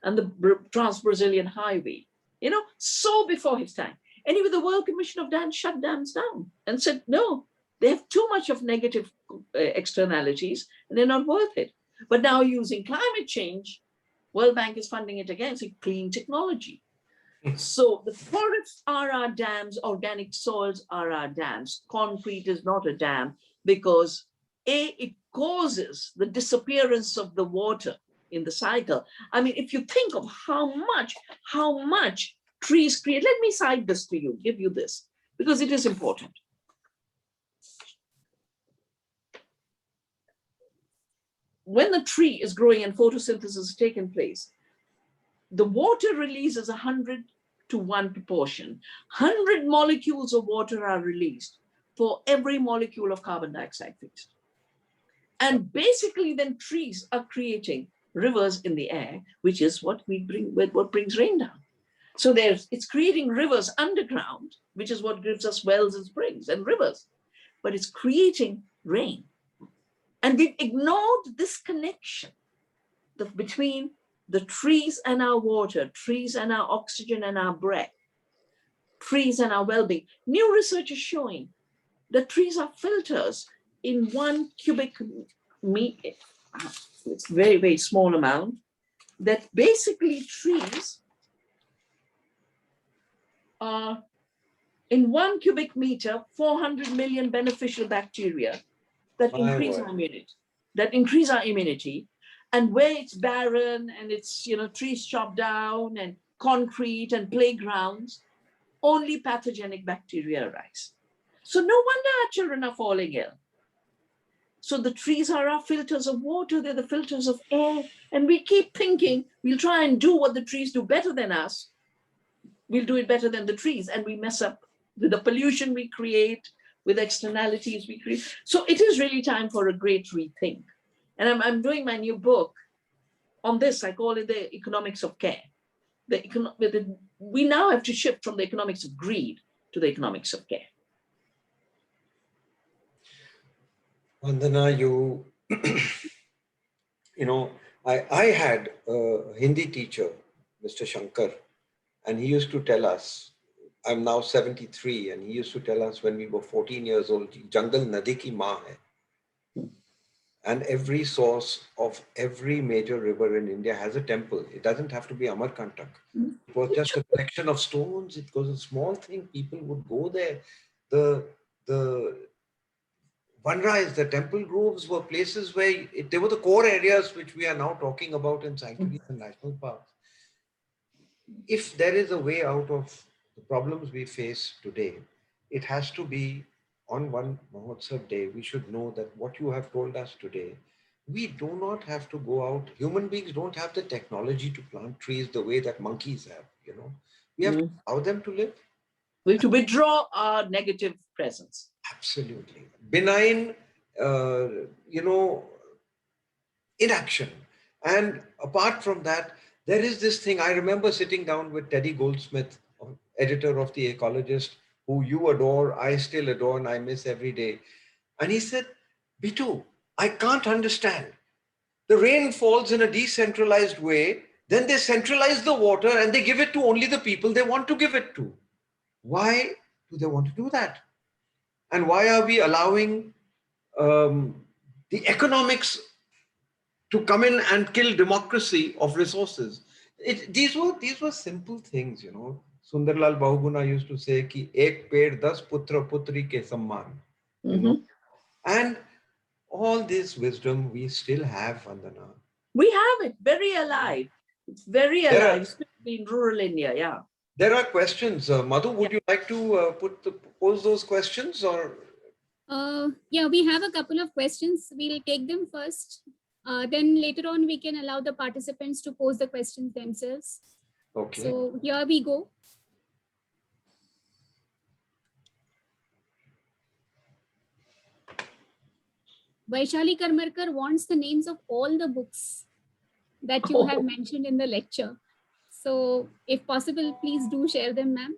and the Trans-Brazilian Highway, you know, so before his time. Anyway, the World Commission of Dams shut dams down and said, no, they have too much of negative externalities and they're not worth it. But now using climate change, World Bank is funding it again, so clean technology. So the forests are our dams, organic soils are our dams. Concrete is not a dam because it causes the disappearance of the water in the cycle. I mean, if you think of how much trees create, let me cite this to you, give you this. because it is important. When the tree is growing and photosynthesis has taken place, the water releases 100-to-1 proportion. 100 molecules of water are released for every molecule of carbon dioxide fixed. And basically then trees are creating rivers in the air, which is what brings rain down. So it's creating rivers underground, which is what gives us wells and springs and rivers, but it's creating rain. And we've ignored this connection between the trees and our water, trees and our oxygen and our breath, trees and our well-being. New research is showing that trees are filters in 1 cubic meter. It's very, very small amount, that basically trees are in 1 cubic meter, 400 million beneficial bacteria that increase our immunity. And where it's barren and it's, trees chopped down and concrete and playgrounds, only pathogenic bacteria arise. So no wonder our children are falling ill. So the trees are our filters of water, they're the filters of air. And we keep thinking we'll try and do what the trees do better than us. We'll do it better than the trees, and we mess up with the pollution we create, with externalities we create. So it is really time for a great rethink. And I'm doing my new book on this. I call it the economics of care. We now have to shift from the economics of greed to the economics of care. Vandana, I had a Hindi teacher, Mr. Shankar, and he used to tell us, I'm now 73, and he used to tell us when we were 14 years old, Jungle Nadi ki maa hai. And every source of every major river in India has a temple. It doesn't have to be Amarkantak. It was just a collection of stones. It was a small thing. People would go there. The Vanrais, the temple groves were places where they were the core areas which we are now talking about in sanctuaries and national parks. If there is a way out of the problems we face today, it has to be on one Mahotsav day. We should know that what you have told us today, we do not have to go out. Human beings don't have the technology to plant trees the way that monkeys have, We have to allow them to live. We have to withdraw our negative presence. Absolutely. Benign, inaction. And apart from that, there is this thing. I remember sitting down with Teddy Goldsmith, editor of The Ecologist, who you adore, I still adore, and I miss every day. And he said, Bitu, I can't understand. The rain falls in a decentralized way, then they centralize the water and they give it to only the people they want to give it to. Why do they want to do that? And why are we allowing the economics to come in and kill democracy of resources? These were simple things, Sundarlal Bahuguna used to say, "Ki ek ped 10 putra putri ke samman." And all this wisdom we still have, Vandana. We have it very alive. It's very alive, especially in rural India. Yeah. There are questions. Madhu, would you like to pose those questions, or? Yeah, we have a couple of questions. We'll take them first. Then later on, we can allow the participants to pose the questions themselves. Okay. So here we go. Vaishali Karmarkar wants the names of all the books that you have mentioned in the lecture. So if possible, please do share them, ma'am.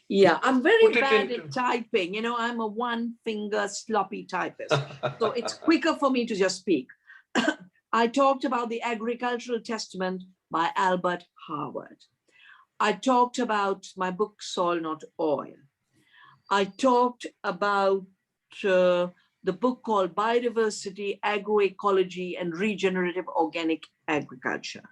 Yeah, I'm very bad at typing. I'm a one-finger sloppy typist. So it's quicker for me to just speak. I talked about The Agricultural Testament by Albert Howard. I talked about my book, Soil Not Oil. I talked about the book called Biodiversity, Agroecology, and Regenerative Organic Agriculture.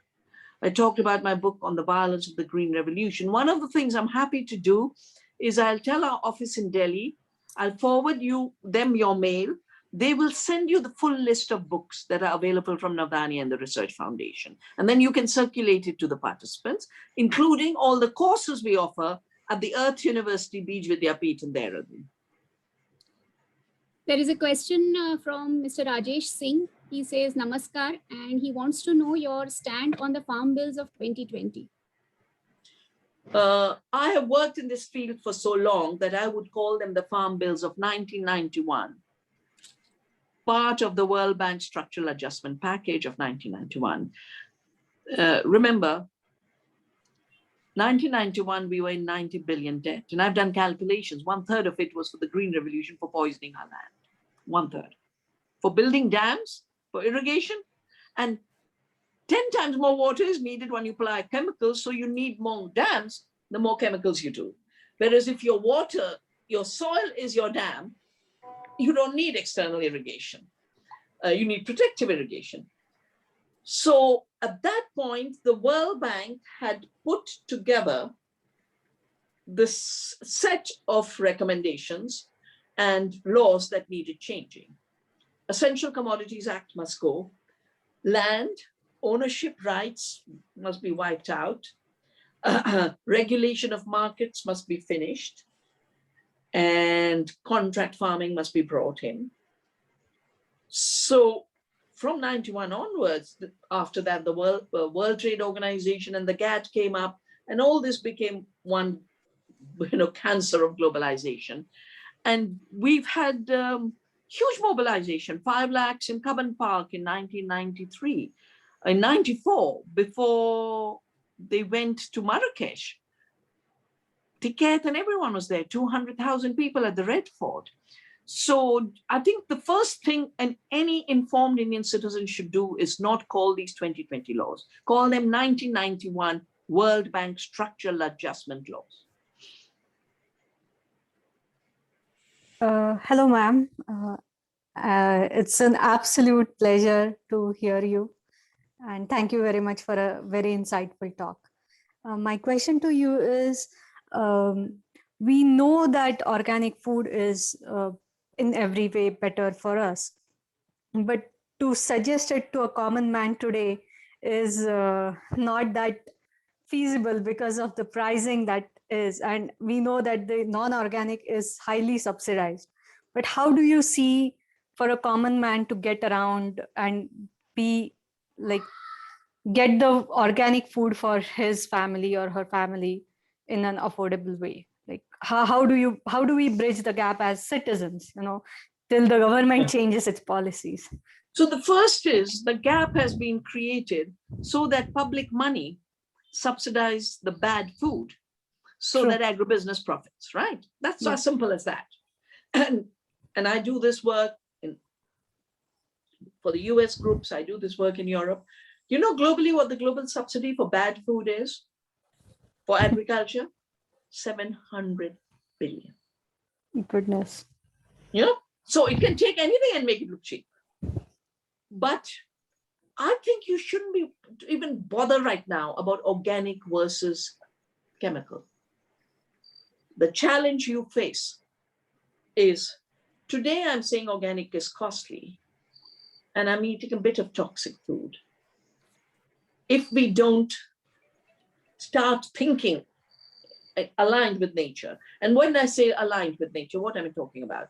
I talked about my book on the violence of the Green Revolution. One of the things I'm happy to do is I'll tell our office in Delhi, I'll forward them your mail. They will send you the full list of books that are available from Navdanya and the Research Foundation. And then you can circulate it to the participants, including all the courses we offer at the Earth University Bij Vidyapeeth in Dehradun. There is a question from Mr. Rajesh Singh. He says, Namaskar, and he wants to know your stand on the farm bills of 2020. I have worked in this field for so long that I would call them the farm bills of 1991, part of the World Bank Structural Adjustment Package of 1991. Remember, 1991, we were in 90 billion debt, and I've done calculations. 1/3 of it was for the Green Revolution for poisoning our land. 1/3. For building dams, for irrigation, and 10 times more water is needed when you apply chemicals, so you need more dams, the more chemicals you do. Whereas if your water, your soil is your dam, you don't need external irrigation. You need protective irrigation. So at that point, the World Bank had put together this set of recommendations and laws that needed changing. Essential Commodities Act must go. Land ownership rights must be wiped out. Regulation of markets must be finished. And contract farming must be brought in. So from 91 onwards, after that, the World Trade Organization and the GATT came up, and all this became one cancer of globalization. And we've had huge mobilization, 5 lakhs in Cubbon Park in 1993. In 94, before they went to Marrakesh, Tiket and everyone was there, 200,000 people at the Red Fort. So I think the first thing any informed Indian citizen should do is not call these 2020 laws, call them 1991 World Bank Structural Adjustment Laws. Hello, ma'am. It's an absolute pleasure to hear you. And thank you very much for a very insightful talk. My question to you is, we know that organic food is in every way better for us, but to suggest it to a common man today is not that feasible because of the pricing that is, and we know that the non-organic is highly subsidized. But how do you see for a common man to get around and be like get the organic food for his family or her family in an affordable way? Like how do we bridge the gap as citizens, till the government changes its policies? So the first is the gap has been created so that public money subsidize the bad food so True. that agribusiness profits, right? That's as simple as that. And I do this work for the US groups, I do this work in Europe. You know globally what the global subsidy for bad food is for agriculture? 700 billion. Goodness. So it can take anything and make it look cheap. But I think you shouldn't be even bother right now about organic versus chemical. The challenge you face is, today I'm saying organic is costly and I'm eating a bit of toxic food. If we don't start thinking aligned with nature, and when I say aligned with nature, what am I talking about?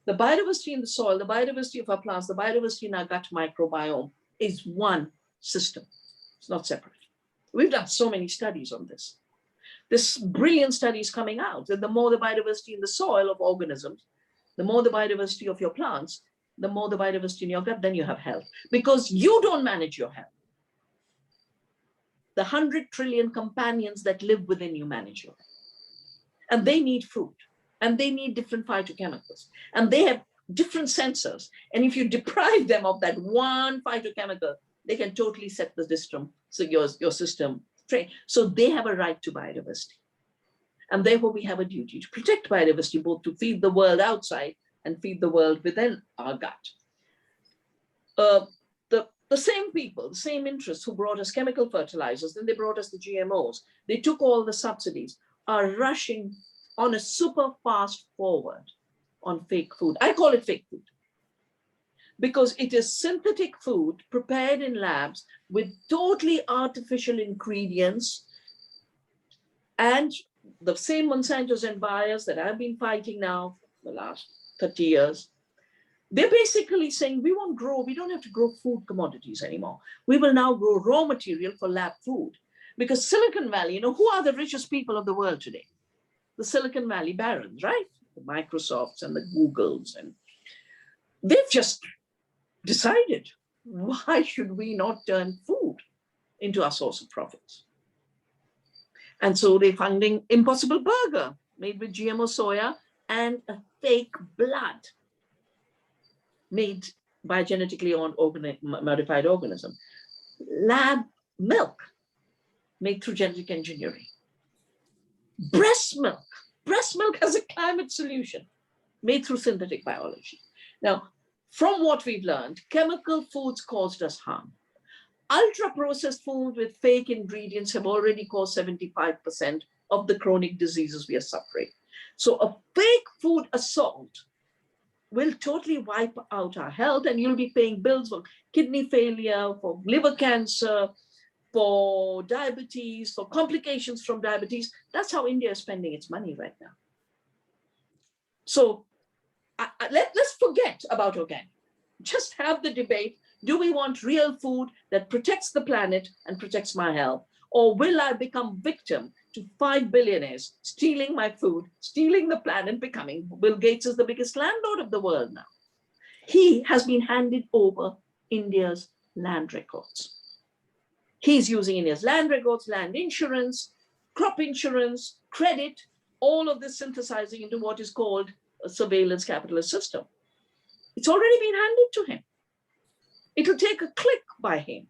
The biodiversity in the soil, the biodiversity of our plants, the biodiversity in our gut microbiome is one system. It's not separate. We've done so many studies on this. This brilliant study is coming out that the more the biodiversity in the soil of organisms, the more the biodiversity of your plants, the more the biodiversity in your gut, then you have health. Because you don't manage your health. The 100 trillion companions that live within you manage your health. And they need food. And they need different phytochemicals. And they have different sensors. And if you deprive them of that one phytochemical, they can totally set the system, so your system straight. So they have a right to biodiversity. And therefore we have a duty to protect biodiversity, both to feed the world outside and feed the world within our gut. The same people, the same interests who brought us chemical fertilizers, then they brought us the GMOs, they took all the subsidies, are rushing on a super fast forward on fake food. I call it fake food because it is synthetic food prepared in labs with totally artificial ingredients and the same Monsantos and buyers that I've been fighting now for the last 30 years, they're basically saying, we don't have to grow food commodities anymore. We will now grow raw material for lab food. Because Silicon Valley, who are the richest people of the world today? The Silicon Valley barons, right? The Microsofts and the Googles. And they've just decided, why should we not turn food into our source of profits? And so they're funding Impossible Burger made with GMO soya and a fake blood made by a genetically modified organism. Lab milk made through genetic engineering. Breast milk has a climate solution made through synthetic biology. Now, from what we've learned, chemical foods caused us harm. Ultra-processed foods with fake ingredients have already caused 75% of the chronic diseases we are suffering. So a fake food assault will totally wipe out our health, and you'll be paying bills for kidney failure, for liver cancer, for diabetes, for complications from diabetes. That's how India is spending its money right now. So let's forget about organic. Just have the debate. Do we want real food that protects the planet and protects my health? Or will I become victim to 5 billionaires stealing my food, stealing the planet, becoming Bill Gates is the biggest landlord of the world now. He has been handed over India's land records. He's using India's land records, land insurance, crop insurance, credit, all of this synthesizing into what is called a surveillance capitalist system. It's already been handed to him. It'll take a click by him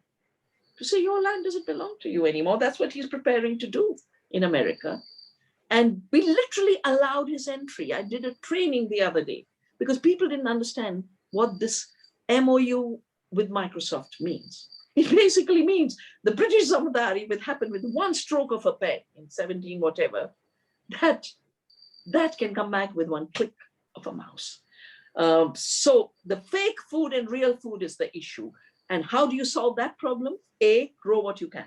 to say, your land doesn't belong to you anymore. That's what he's preparing to do in America. And we literally allowed his entry. I did a training the other day because people didn't understand what this MOU with Microsoft means. It basically means the British Zamindari will happen with one stroke of a pen in 17 whatever, that can come back with one click of a mouse. So the fake food and real food is the issue. And how do you solve that problem? A, grow what you can.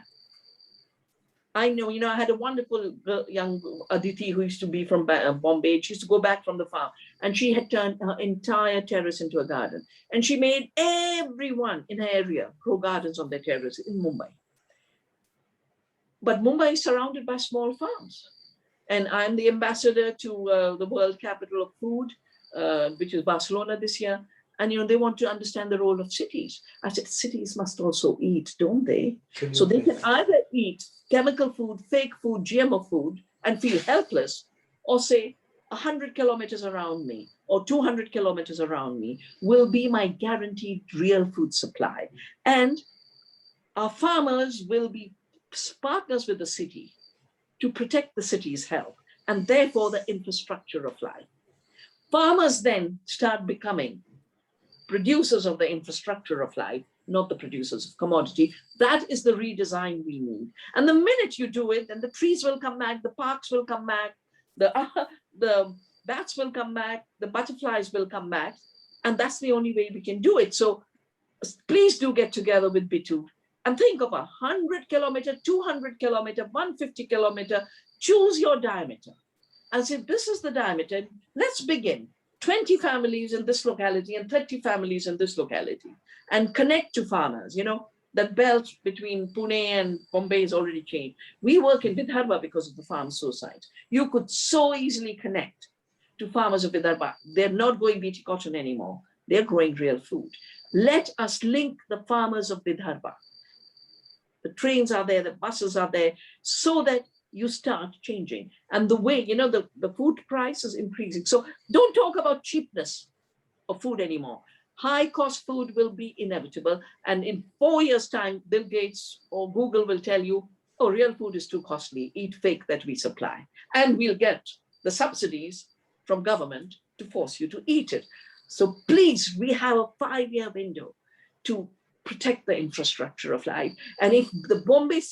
I know, I had a wonderful young Aditi who used to be from Bombay. She used to go back from the farm and she had turned her entire terrace into a garden. And she made everyone in her area grow gardens on their terrace in Mumbai. But Mumbai is surrounded by small farms. And I'm the ambassador to the World Capital of Food, which is Barcelona this year. And, they want to understand the role of cities. I said, cities must also eat, don't they? So they can either eat chemical food, fake food, GMO food, and feel helpless, or say 100 kilometers around me or 200 kilometers around me will be my guaranteed real food supply. And our farmers will be partners with the city to protect the city's health and therefore the infrastructure of life. Farmers then start becoming producers of the infrastructure of life, not the producers of commodity. That is the redesign we need. And the minute you do it, then the trees will come back, the parks will come back, the bats will come back, the butterflies will come back. And that's the only way we can do it. So please do get together with Bittu and think of 100 kilometer, 200 kilometer, 150 kilometer, choose your diameter. And say, this is the diameter, let's begin. 20 families in this locality and 30 families in this locality, and connect to farmers. The belt between Pune and Bombay is already changed. We work in Vidarbha because of the farm suicide. You could so easily connect to farmers of Vidarbha. They're not growing BT cotton anymore. They're growing real food. Let us link the farmers of Vidarbha. The trains are there, the buses are there, so that you start changing. And the way, the food price is increasing. So don't talk about cheapness of food anymore. High cost food will be inevitable. And in 4 years' time, Bill Gates or Google will tell you, oh, real food is too costly, eat fake that we supply. And we'll get the subsidies from government to force you to eat it. So please, we have a 5-year window to protect the infrastructure of life. And if the Bombay,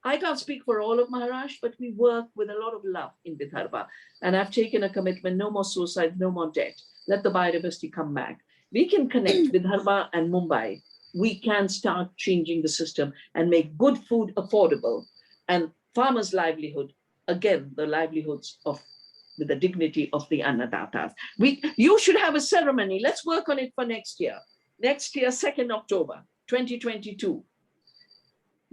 I can't speak for all of Maharashtra, but we work with a lot of love in Vidarbha. And I've taken a commitment, no more suicide, no more debt. Let the biodiversity come back. We can connect Vidarbha and Mumbai. We can start changing the system and make good food affordable and farmers' livelihood again, the livelihoods of, with the dignity of the Annadatas. You should have a ceremony. Let's work on it for next year. Next year, 2nd October, 2022.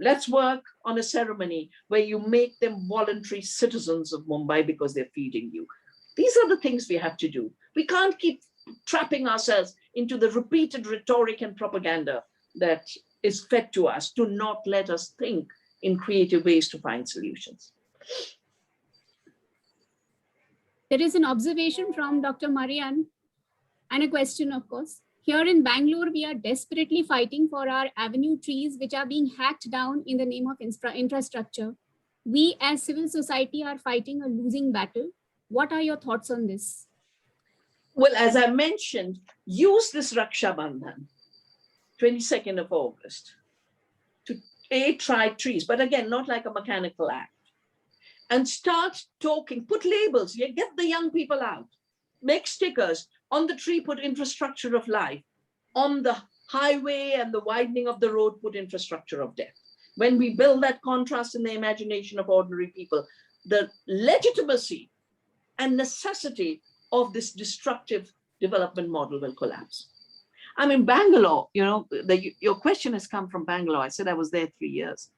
Let's work on a ceremony where you make them voluntary citizens of Mumbai because they're feeding you. These are the things we have to do. We can't keep trapping ourselves into the repeated rhetoric and propaganda that is fed to us. Do not let us think in creative ways to find solutions. There is an observation from Dr. Marian and a question, of course. Here in Bangalore, we are desperately fighting for our avenue trees, which are being hacked down in the name of infrastructure. We as civil society are fighting a losing battle. What are your thoughts on this? Well, as I mentioned, use this Raksha Bandhan, 22nd of August, to try trees, but again, not like a mechanical act. And start talking, put labels, get the young people out, make stickers. On the tree, put infrastructure of life. On the highway and the widening of the road, put infrastructure of death. When we build that contrast in the imagination of ordinary people, the legitimacy and necessity of this destructive development model will collapse. I mean, Bangalore, your question has come from Bangalore. I said I was there 3 years.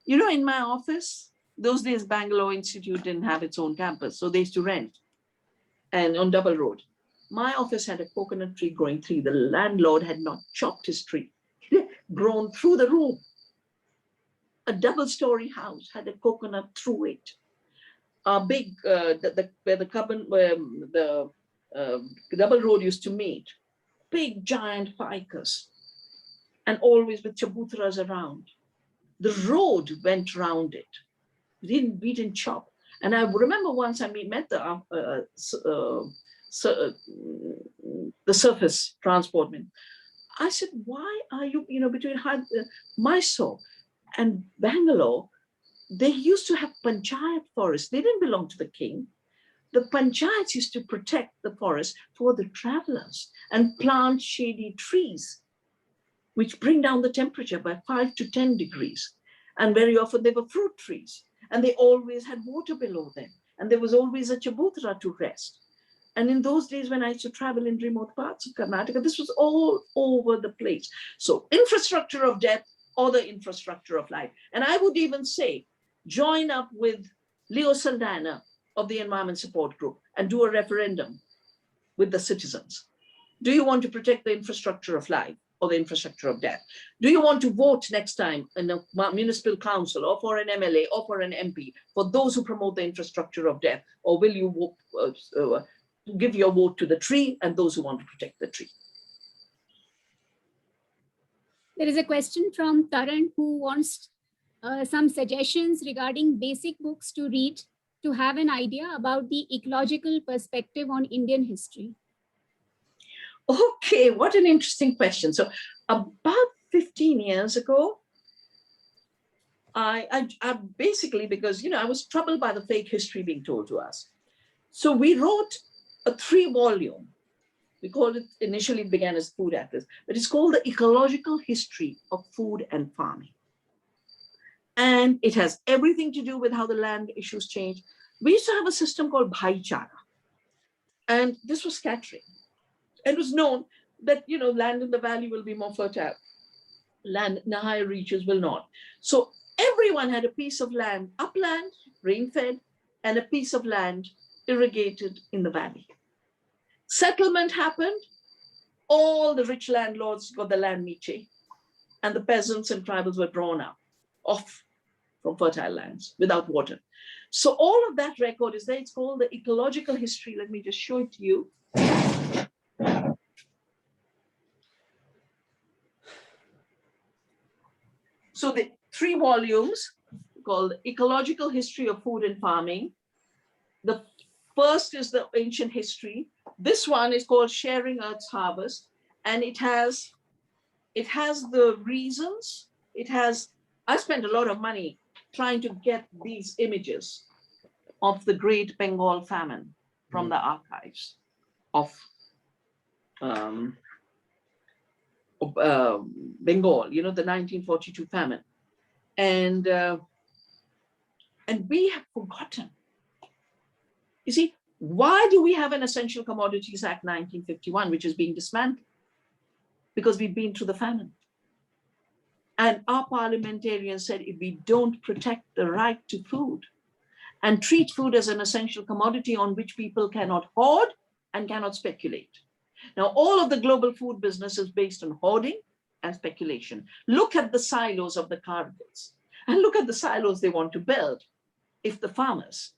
In my office, those days, Bangalore Institute didn't have its own campus, so they used to rent. And on Double Road, my office had a coconut tree growing through. The landlord had not chopped his tree. It had grown through the room. A double-story house had a coconut through it. A big, where the Double Road used to meet, big giant ficus, and always with chabutras around. The road went round it. We didn't chop. And I remember once I met the surface transportman. I said, why are you, between Mysore and Bangalore, they used to have panchayat forests. They didn't belong to the king. The panchayats used to protect the forest for the travelers and plant shady trees, which bring down the temperature by 5 to 10 degrees. And very often they were fruit trees. And they always had water below them. And there was always a chabutra to rest. And in those days when I used to travel in remote parts of Karnataka, this was all over the place. So infrastructure of death or the infrastructure of life. And I would even say, join up with Leo Saldana of the Environment Support Group and do a referendum with the citizens. Do you want to protect the infrastructure of life or the infrastructure of death? Do you want to vote next time in a municipal council or for an MLA or for an MP for those who promote the infrastructure of death? Or will you give your vote to the tree and those who want to protect the tree? There is a question from Taran who wants some suggestions regarding basic books to read to have an idea about the ecological perspective on Indian history. Okay, what an interesting question. So about 15 years ago, I basically, because, I was troubled by the fake history being told to us. So we wrote a 3-volume. We called it, initially it began as Food Atlas, but it's called The Ecological History of Food and Farming. And it has everything to do with how the land issues change. We used to have a system called Bhaichara. And this was scattering. It was known that, land in the valley will be more fertile. Land in the higher reaches will not. So everyone had a piece of land, upland, rain-fed, and a piece of land irrigated in the valley. Settlement happened. All the rich landlords got the land niche, and the peasants and tribals were drawn out, off from fertile lands without water. So all of that record is there. It's called The Ecological History. Let me just show it to you. So the 3 volumes called Ecological History of Food and Farming. The first is the ancient history. This one is called Sharing Earth's Harvest. And it has the reasons. I spent a lot of money trying to get these images of the Great Bengal Famine from the archives of Bengal, the 1942 famine. And And we have forgotten. You see, why do we have an Essential Commodities Act 1951, which is being dismantled? Because we've been through the famine. And our parliamentarians said, if we don't protect the right to food and treat food as an essential commodity on which people cannot hoard and cannot speculate. Now, all of the global food business is based on hoarding and speculation. Look at the silos of the cargills and look at the silos they want to build if the farmers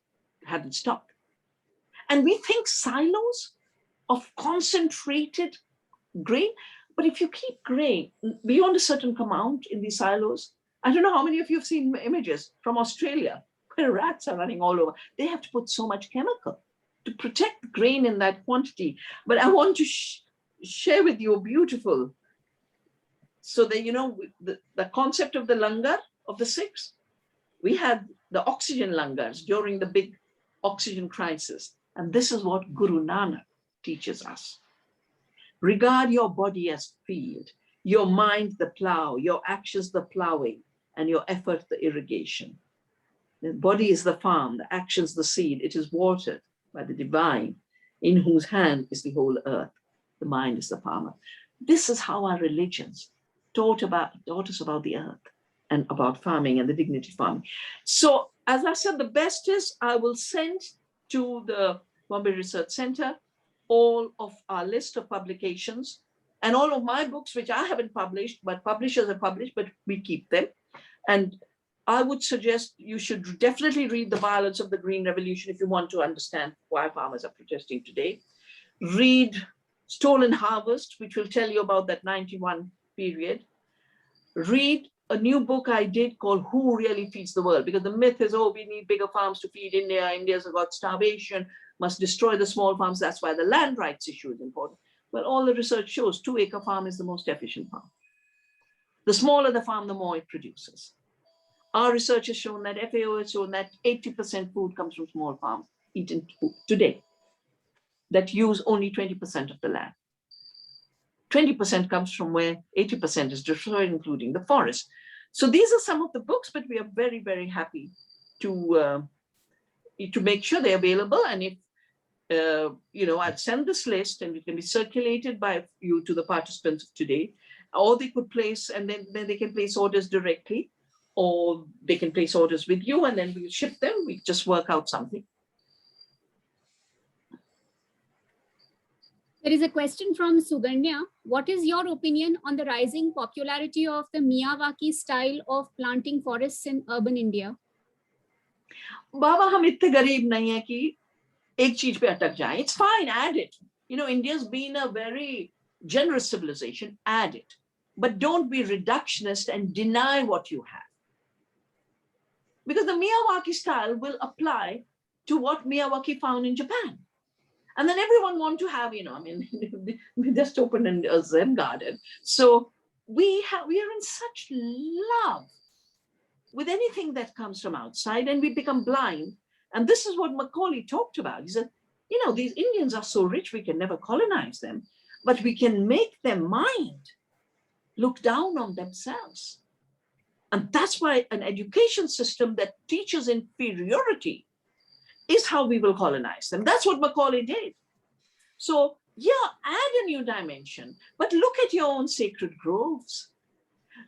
hadn't stopped. And we think silos of concentrated grain, but if you keep grain beyond a certain amount in these silos, I don't know how many of you have seen images from Australia where rats are running all over. They have to put so much chemical to protect grain in that quantity. But I want to share with you a beautiful, so that, you know, the concept of the langar of the Sikhs, we had the oxygen langars during the big oxygen crisis. And this is what Guru Nanak teaches us. Regard your body as field, your mind the plow, your actions the plowing, and your effort the irrigation. The body is the farm, the actions the seed. It is watered by the divine, in whose hand is the whole earth. The mind is the farmer. This is how our religions taught us about the earth and about farming and the dignity of farming. So, as I said, the best is I will send to the Bombay Research Center all of our list of publications and all of my books, which I haven't published, but publishers have published, but we keep them. And I would suggest you should definitely read The Violence of the Green Revolution if you want to understand why farmers are protesting today. Read Stolen Harvest, which will tell you about that 91 period. Read a new book I did called Who Really Feeds the World? Because the myth is, oh, we need bigger farms to feed India. India's got starvation, must destroy the small farms. That's why the land rights issue is important. Well, all the research shows 2-acre farm is the most efficient farm. The smaller the farm, the more it produces. Our research has shown that, FAO has shown that 80% food comes from small farms eaten today that use only 20% of the land. 20% comes from where 80% is destroyed, including the forest. So these are some of the books, but we are very, very happy to make sure they're available. And if, you know, I'd send this list and it can be circulated by you to the participants of today, or they could place, and then they can place orders directly, or they can place orders with you and then we'll ship them. We just work out something. There is a question from Suganya. What is your opinion on the rising popularity of the Miyawaki style of planting forests in urban India? Baba, हम इतने गरीब नहीं है कि एक चीज पे अटक जाए. It's fine, add it. You know, India's been a very generous civilization, add it. But don't be reductionist and deny what you have. Because the Miyawaki style will apply to what Miyawaki found in Japan. And then everyone want to have, you know, I mean, we just opened a Zen garden. So we are in such love with anything that comes from outside, and we become blind. And this is what Macaulay talked about. He said, you know, these Indians are so rich, we can never colonize them, but we can make their mind look down on themselves. And that's why an education system that teaches inferiority is how we will colonize them. That's what Macaulay did. So yeah, add a new dimension, but look at your own sacred groves.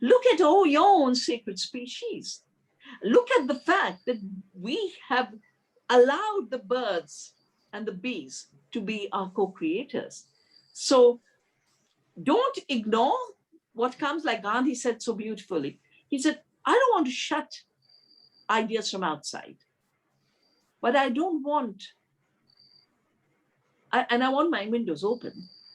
Look at all your own sacred species. Look at the fact that we have allowed the birds and the bees to be our co-creators. So don't ignore what comes, like Gandhi said so beautifully. He said, I don't want to shut ideas from outside, but I don't want, and I want my windows open,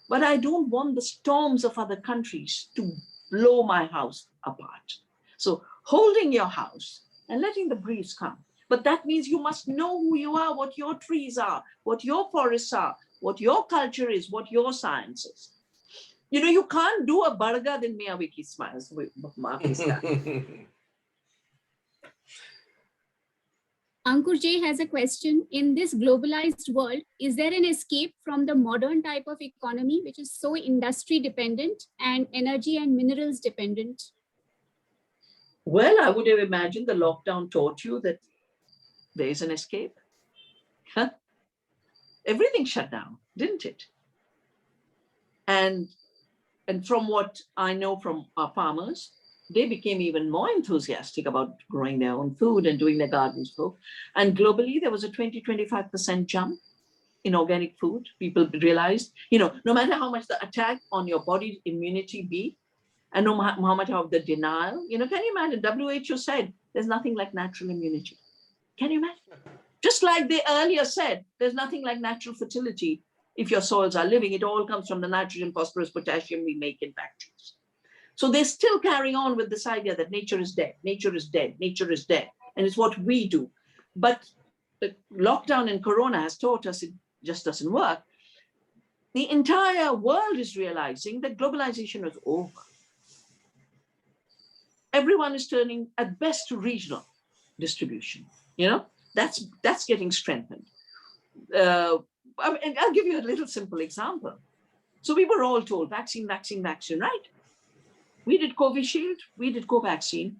but I don't want the storms of other countries to blow my house apart. So holding your house and letting the breeze come. But that means you must know who you are, what your trees are, what your forests are, what your culture is, what your science is. You know, you can't do a Barga than Miyawaki smiles. Ankur J has a question. In this globalized world, is there an escape from the modern type of economy, which is so industry dependent and energy and minerals dependent? Well, I would have imagined the lockdown taught you that there's an escape. Huh? Everything shut down, didn't it? And from what I know from our farmers, they became even more enthusiastic about growing their own food and doing their gardens full. And globally, there was a 20-25% jump in organic food. People realized, no matter how much the attack on your body's immunity be, and no matter how much of the denial, can you imagine? WHO said there's nothing like natural immunity. Can you imagine? Just like they earlier said, there's nothing like natural fertility. If your soils are living, it all comes from the nitrogen, phosphorus, potassium we make in factories. So they're still carrying on with this idea that nature is dead, nature is dead, nature is dead. And it's what we do. But the lockdown and Corona has taught us it just doesn't work. The entire world is realizing that globalization is over. Everyone is turning at best to regional distribution. That's getting strengthened. And I'll give you a little simple example. So we were all told vaccine, vaccine, vaccine, right? We did Covishield, we did Covaxin.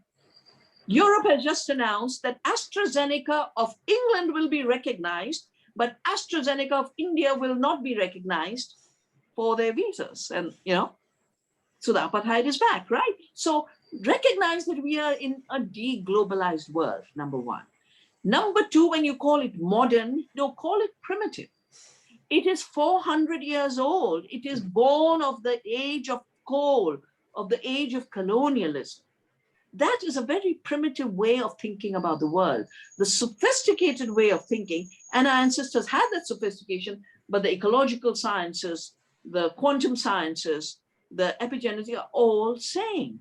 Europe has just announced that AstraZeneca of England will be recognized, but AstraZeneca of India will not be recognized for their visas. And, so the apartheid is back, right? So recognize that we are in a deglobalized world, number one. Number two, when you call it modern, call it primitive. It is 400 years old. It is born of the age of coal, of the age of colonialism. That is a very primitive way of thinking about the world. The sophisticated way of thinking, and our ancestors had that sophistication, but the ecological sciences, the quantum sciences, the epigenetic are all saying.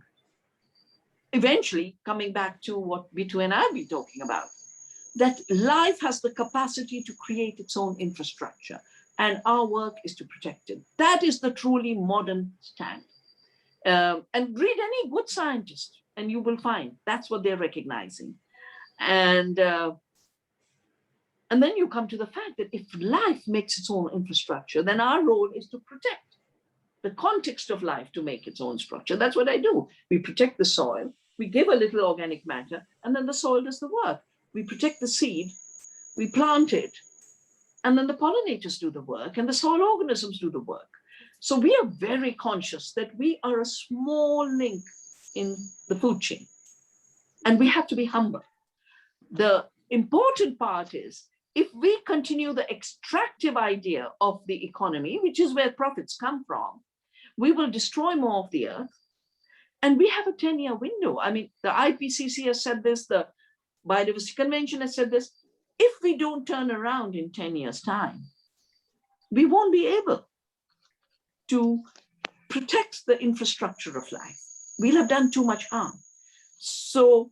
Eventually, coming back to what Bittu and I have been talking about, that life has the capacity to create its own infrastructure, and our work is to protect it. That is the truly modern stand. And read any good scientist, and you will find that's what they're recognizing. And then you come to the fact that if life makes its own infrastructure, then our role is to protect the context of life to make its own structure. That's what I do. We protect the soil, we give a little organic matter, and then the soil does the work. We protect the seed, we plant it, and then the pollinators do the work, and the soil organisms do the work. So we are very conscious that we are a small link in the food chain, and we have to be humble. The important part is, if we continue the extractive idea of the economy, which is where profits come from, we will destroy more of the earth. And we have a 10-year window. I mean, the IPCC has said this, the Biodiversity Convention has said this. If we don't turn around in 10 years' time, we won't be able to protect the infrastructure of life. We'll have done too much harm. So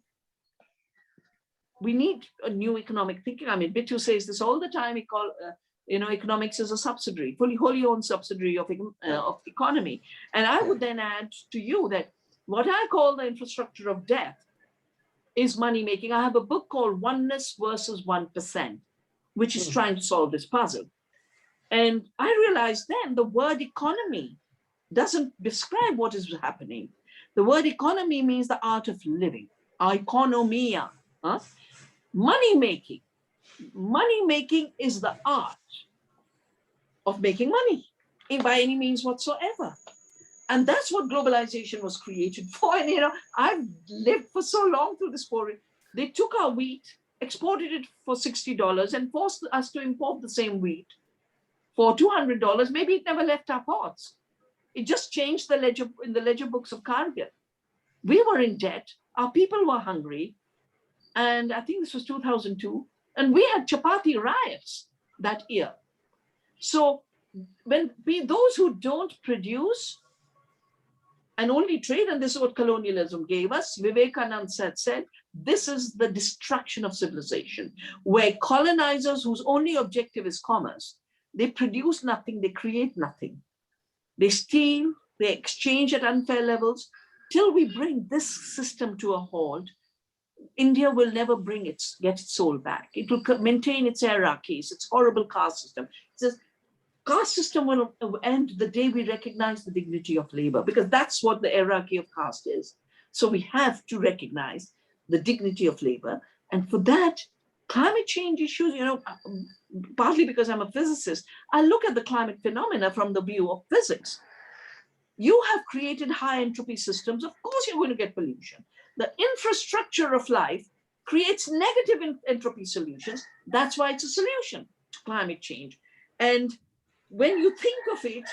we need a new economic thinking. I mean, Bittu says this all the time. He call, economics is a subsidiary, wholly owned subsidiary of economy. And I would then add to you that what I call the infrastructure of death is money making. I have a book called Oneness versus 1%, which is trying to solve this puzzle. And I realized then the word economy doesn't describe what is happening. The word economy means the art of living, economia. Money making. Money making is the art of making money by any means whatsoever. And that's what globalization was created for. And, I've lived for so long through this story. They took our wheat, exported it for $60 and forced us to import the same wheat for $200. Maybe it never left our ports. It just changed the ledger in the ledger books of Cargill. We were in debt. Our people were hungry. And I think this was 2002. And we had chapati riots that year. So those who don't produce and only trade, and this is what colonialism gave us, Vivekananda said, this is the destruction of civilization, where colonizers whose only objective is commerce, they produce nothing, they create nothing. They steal, they exchange at unfair levels. Till we bring this system to a halt, India will never get its soul back. It will maintain its hierarchies, its horrible caste system. It's caste system will end the day we recognize the dignity of labor, because that's what the hierarchy of caste is. So we have to recognize the dignity of labor. And for that, climate change issues, partly because I'm a physicist, I look at the climate phenomena from the view of physics. You have created high entropy systems. Of course, you're going to get pollution. The infrastructure of life creates negative entropy solutions. That's why it's a solution to climate change. And when you think of it,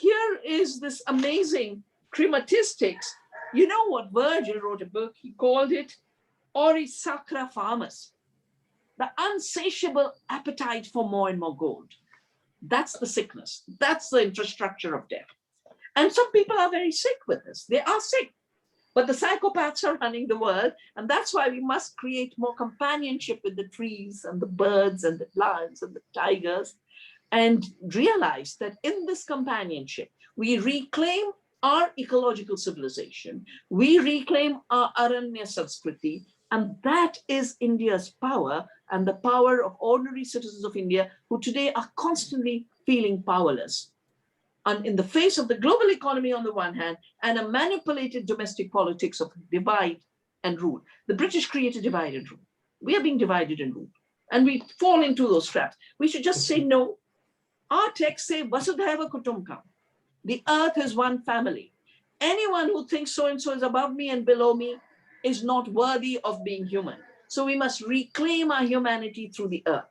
here is this amazing chromatistics. You know what? Virgil wrote a book, he called it Oris Sacra Famus, the unsatiable appetite for more and more gold. That's the sickness. That's the infrastructure of death. And some people are very sick with this. They are sick. But the psychopaths are running the world. And that's why we must create more companionship with the trees and the birds and the lions and the tigers, and realize that in this companionship, we reclaim our ecological civilization. We reclaim our Aranya Sanskriti. And that is India's power and the power of ordinary citizens of India who today are constantly feeling powerless. And in the face of the global economy on the one hand, and a manipulated domestic politics of divide and rule. The British created divide and rule. We are being divided and ruled. And we fall into those traps. We should just say no. Our texts say, Vasudhaiva Kutumbakam. The earth is one family. Anyone who thinks so-and-so is above me and below me is not worthy of being human. So we must reclaim our humanity through the earth.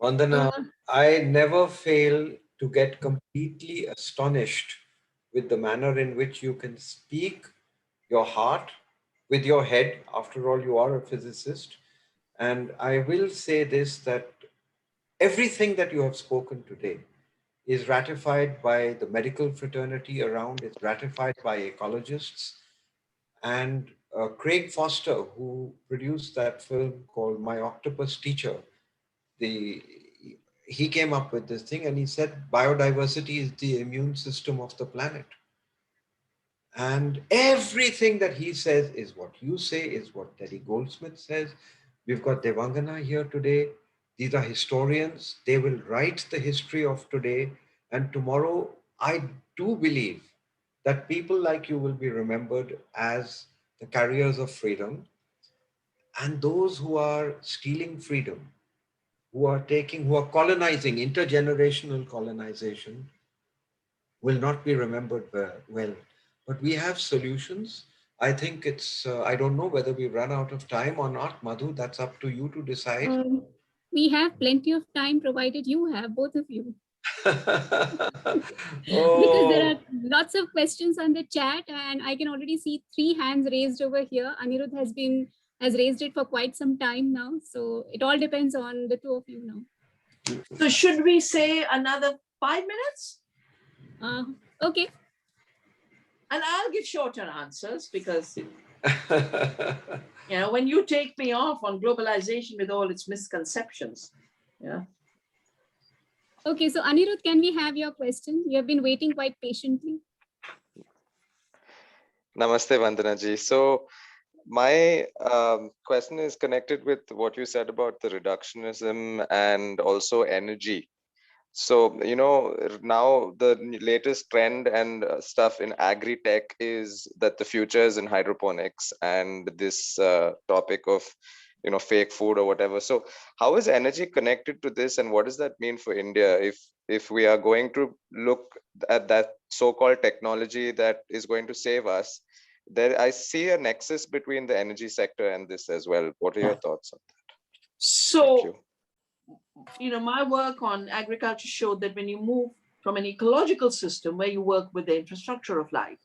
Vandana, I never fail to get completely astonished with the manner in which you can speak your heart with your head. After all, you are a physicist. And I will say this, that everything that you have spoken today is ratified by the medical fraternity around, it's ratified by ecologists. And Craig Foster, who produced that film called My Octopus Teacher, he came up with this thing and he said biodiversity is the immune system of the planet. And everything that he says is what you say, is what Teddy Goldsmith says. We've got Devangana here today. These are historians. They will write the history of today. And tomorrow, I do believe that people like you will be remembered as the carriers of freedom. And those who are stealing freedom, who are colonizing, intergenerational colonization, will not be remembered well. But we have solutions. I think it's, I don't know whether we've run out of time or not, Madhu, that's up to you to decide. We have plenty of time, provided you have, both of you. Oh. Because there are lots of questions on the chat and I can already see 3 hands raised over here. Anirudh has raised it for quite some time now. So it all depends on the 2 of you now. So should we say another 5 minutes? Okay. And I'll give shorter answers because, when you take me off on globalization with all its misconceptions, Okay, so Anirudh, can we have your question? You have been waiting quite patiently. Namaste, Vandana ji. So my question is connected with what you said about the reductionism and also energy. So, now the latest trend and stuff in agri-tech is that the future is in hydroponics and this topic of, fake food or whatever. So how is energy connected to this and what does that mean for India if we are going to look at that so-called technology that is going to save us? There, I see a nexus between the energy sector and this as well. What are your thoughts on that? So, my work on agriculture showed that when you move from an ecological system where you work with the infrastructure of life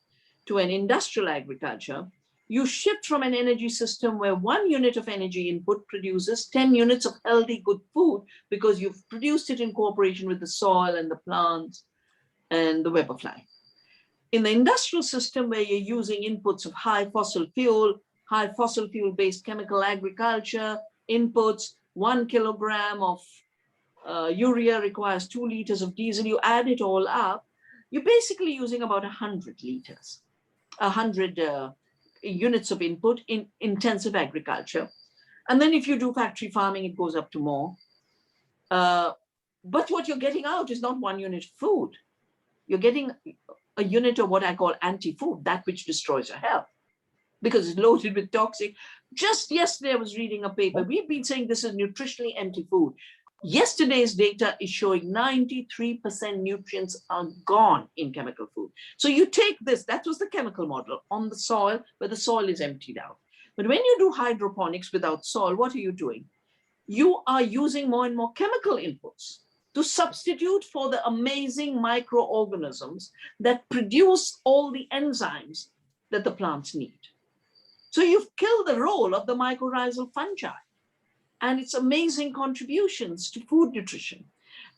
to an industrial agriculture, you shift from an energy system where 1 unit of energy input produces 10 units of healthy, good food because you've produced it in cooperation with the soil and the plants and the web of life. In the industrial system where you're using inputs of high fossil fuel-based chemical agriculture inputs, 1 kilogram of urea requires 2 liters of diesel, you add it all up, you're basically using about 100 liters, 100 units of input in intensive agriculture. And then if you do factory farming, it goes up to more. But what you're getting out is not 1 unit of food. You're getting a unit of what I call anti-food, that which destroys your health. because it's loaded with toxic. Just yesterday, I was reading a paper. We've been saying this is nutritionally empty food. Yesterday's data is showing 93% nutrients are gone in chemical food. So you take this, that was the chemical model on the soil, where the soil is emptied out. But when you do hydroponics without soil, what are you doing? You are using more and more chemical inputs to substitute for the amazing microorganisms that produce all the enzymes that the plants need. So you've killed the role of the mycorrhizal fungi and its amazing contributions to food nutrition.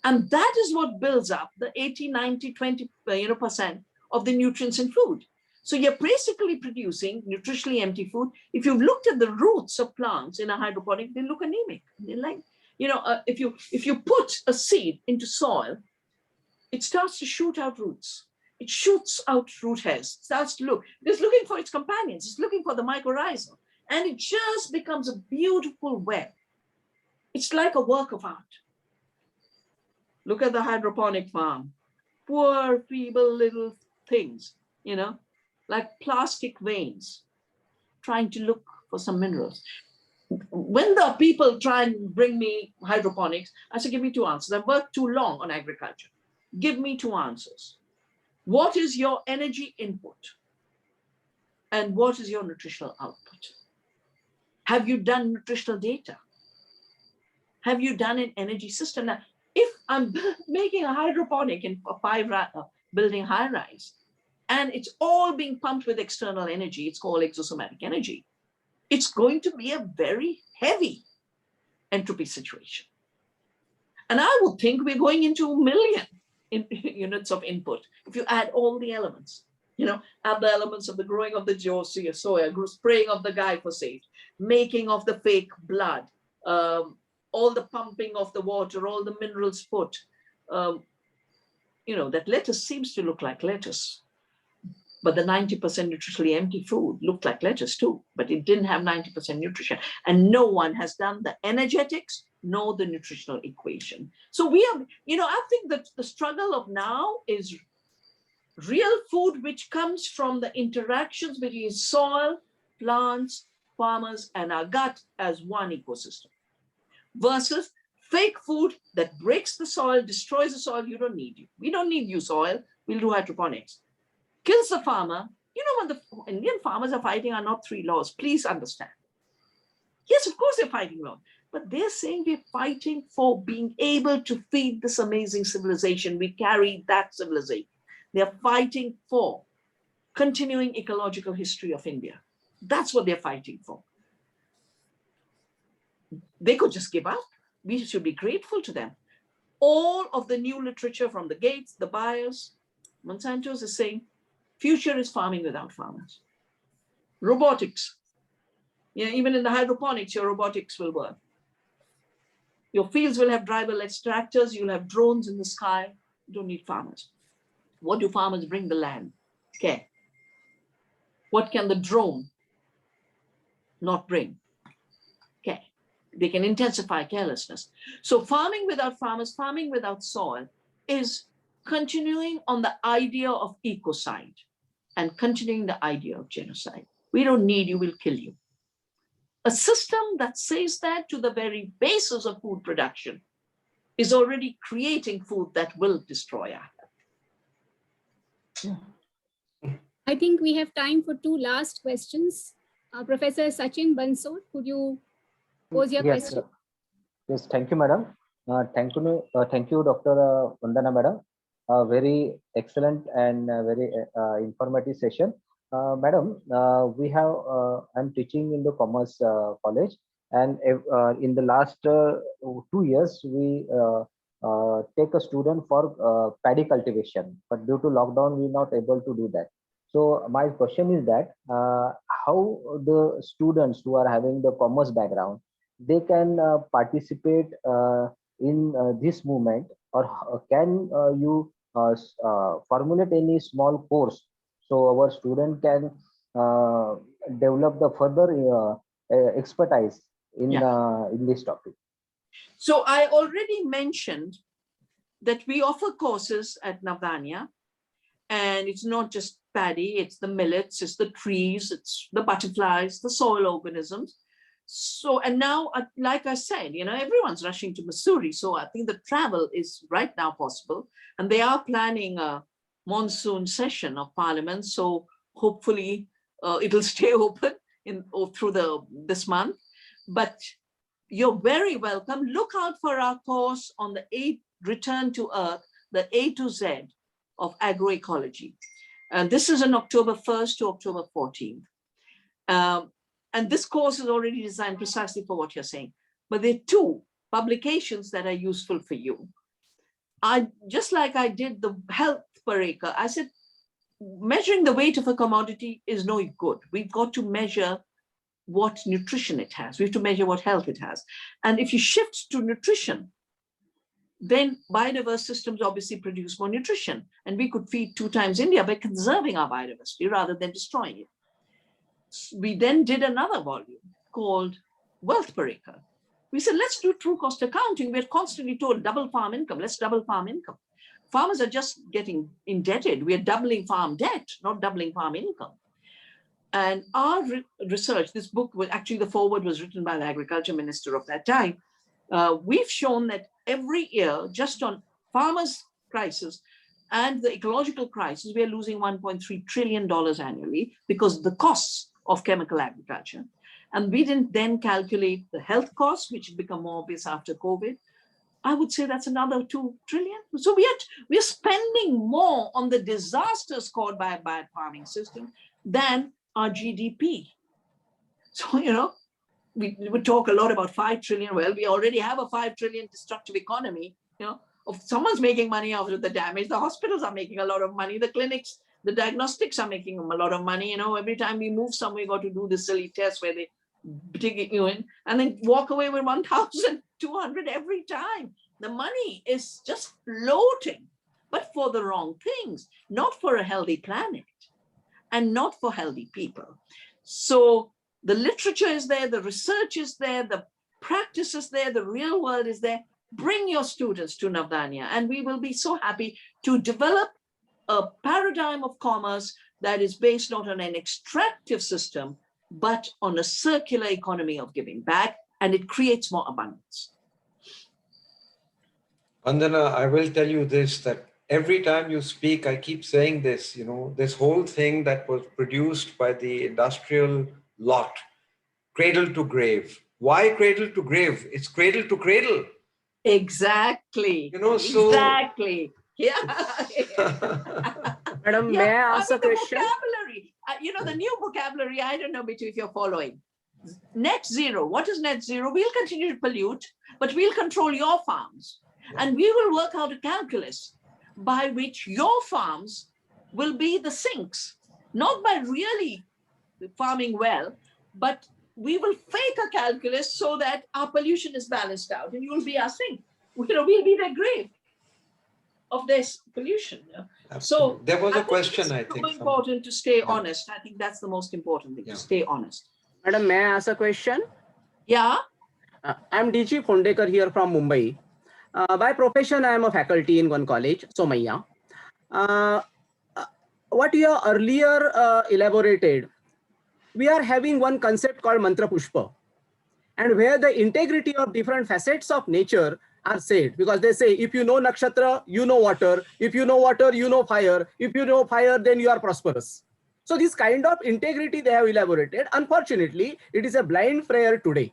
And that is what builds up the 80, 90, 20% of the nutrients in food. So you're basically producing nutritionally empty food. If you've looked at the roots of plants in a hydroponic, they look anemic. They're like, if you put a seed into soil, it starts to shoot out roots. It shoots out root hairs, starts to look. It's looking for its companions. It's looking for the mycorrhizal. And it just becomes a beautiful web. It's like a work of art. Look at the hydroponic farm. Poor, feeble little things, like plastic veins, trying to look for some minerals. When the people try and bring me hydroponics, I say, give me two answers. I've worked too long on agriculture. Give me two answers. What is your energy input? And what is your nutritional output? Have you done nutritional data? Have you done an energy system? Now, if I'm making a hydroponic in a 5-building high-rise, and it's all being pumped with external energy, it's called exosomatic energy, it's going to be a very heavy entropy situation. And I would think we're going into 1 million units of input if you add all the elements. Add the elements of the growing of the soya, spraying of the glyphosate, making of the fake blood, all the pumping of the water, all the minerals put. That lettuce seems to look like lettuce, but the 90% nutritionally empty food looked like lettuce too, but it didn't have 90% nutrition. And no one has done the energetics nor the nutritional equation. So we have, I think that the struggle of now is real food, which comes from the interactions between soil, plants, farmers, and our gut as one ecosystem, versus fake food that breaks the soil, destroys the soil. You don't need you. We don't need you, soil. We'll do hydroponics. Kills the farmer. What the Indian farmers are fighting are not 3 laws. Please understand. Yes, of course they're fighting laws, but they're saying we're fighting for being able to feed this amazing civilization. We carry that civilization. They're fighting for continuing ecological history of India. That's what they're fighting for. They could just give up. We should be grateful to them. All of the new literature from the Gates, the Bayers, Monsanto's is saying, future is farming without farmers. Robotics. Even in the hydroponics, your robotics will work. Your fields will have driverless tractors. You'll have drones in the sky. You don't need farmers. What do farmers bring? The land. Care. What can the drone not bring? Care. They can intensify carelessness. So farming without farmers, farming without soil is continuing on the idea of ecocide and continuing the idea of genocide. We don't need you, we'll kill you. A system that says that to the very basis of food production is already creating food that will destroy our health. I think we have time for 2 last questions. Professor Sachin Bansal, could you pose your question? Yes, thank you, madam. Thank you, Dr. Vandana, madam. Very excellent and very informative session. Madam, I'm teaching in the Commerce College, and in the last 2 years, we take a student for paddy cultivation, but due to lockdown, we're not able to do that. So my question is that how the students who are having the commerce background, they can participate in this movement, or can you formulate any small course so our student can develop the further expertise in this topic? So I already mentioned that we offer courses at Navdanya, and it's not just paddy, it's the millets, it's the trees, it's the butterflies, the soil organisms. So, and now, like I said, everyone's rushing to Missouri. So I think the travel is right now possible. And they are planning a monsoon session of Parliament. So hopefully it'll stay open through this month. But you're very welcome. Look out for our course on the Return to Earth, the A to Z of agroecology. And this is on October 1st to October 14th. And this course is already designed precisely for what you're saying. But there are 2 publications that are useful for you. Just like I did the health per acre, I said, measuring the weight of a commodity is no good. We've got to measure what nutrition it has. We have to measure what health it has. And if you shift to nutrition, then biodiverse systems obviously produce more nutrition. And we could feed 2 times India by conserving our biodiversity rather than destroying it. We then did another volume called Wealth per Acre. We said, let's do true cost accounting. We're constantly told double farm income. Let's double farm income. Farmers are just getting indebted. We're doubling farm debt, not doubling farm income. And our research, this book was actually, the foreword was written by the agriculture minister of that time. We've shown that every year, just on farmers' prices and the ecological crisis, we are losing $1.3 trillion annually because the costs of chemical agriculture. And we didn't then calculate the health costs, which have become more obvious after COVID. I would say that's another 2 trillion. So we are spending more on the disasters caused by a bad farming system than our GDP. So, we would talk a lot about 5 trillion. Well, we already have a 5 trillion destructive economy. If someone's making money out of the damage, the hospitals are making a lot of money, the clinics, the diagnostics are making a lot of money. Every time we move somewhere, we got to do the silly test where they dig you in and then walk away with 1,200 every time. The money is just floating, but for the wrong things, not for a healthy planet and not for healthy people. So the literature is there, the research is there, the practice is there, the real world is there. Bring your students to Navdanya, and we will be so happy to develop a paradigm of commerce that is based not on an extractive system, but on a circular economy of giving back, and it creates more abundance. Vandana, I will tell you this, that every time you speak, I keep saying this, this whole thing that was produced by the industrial lot, cradle to grave. Why cradle to grave? It's cradle to cradle. Exactly. So exactly. Yeah. Madam, may I ask a question? Vocabulary. The new vocabulary, I don't know if you're following. Net zero. What is net zero? We'll continue to pollute, but we'll control your farms. And we will work out a calculus by which your farms will be the sinks, not by really farming well, but we will fake a calculus so that our pollution is balanced out and you will be our sink. We'll be the grave of this pollution. So there was a question, I think. It's so important to stay honest. I think that's the most important thing, to stay honest. Madam, may I ask a question? Yeah. I'm DG Phondekar here from Mumbai. By profession, I am a faculty in one college, Somaiya. What you have earlier elaborated, we are having one concept called Mantra Pushpa, and where the integrity of different facets of nature are said, because they say, if you know nakshatra, you know water. If you know water, you know fire. If you know fire, then you are prosperous. So this kind of integrity they have elaborated. Unfortunately, it is a blind prayer today.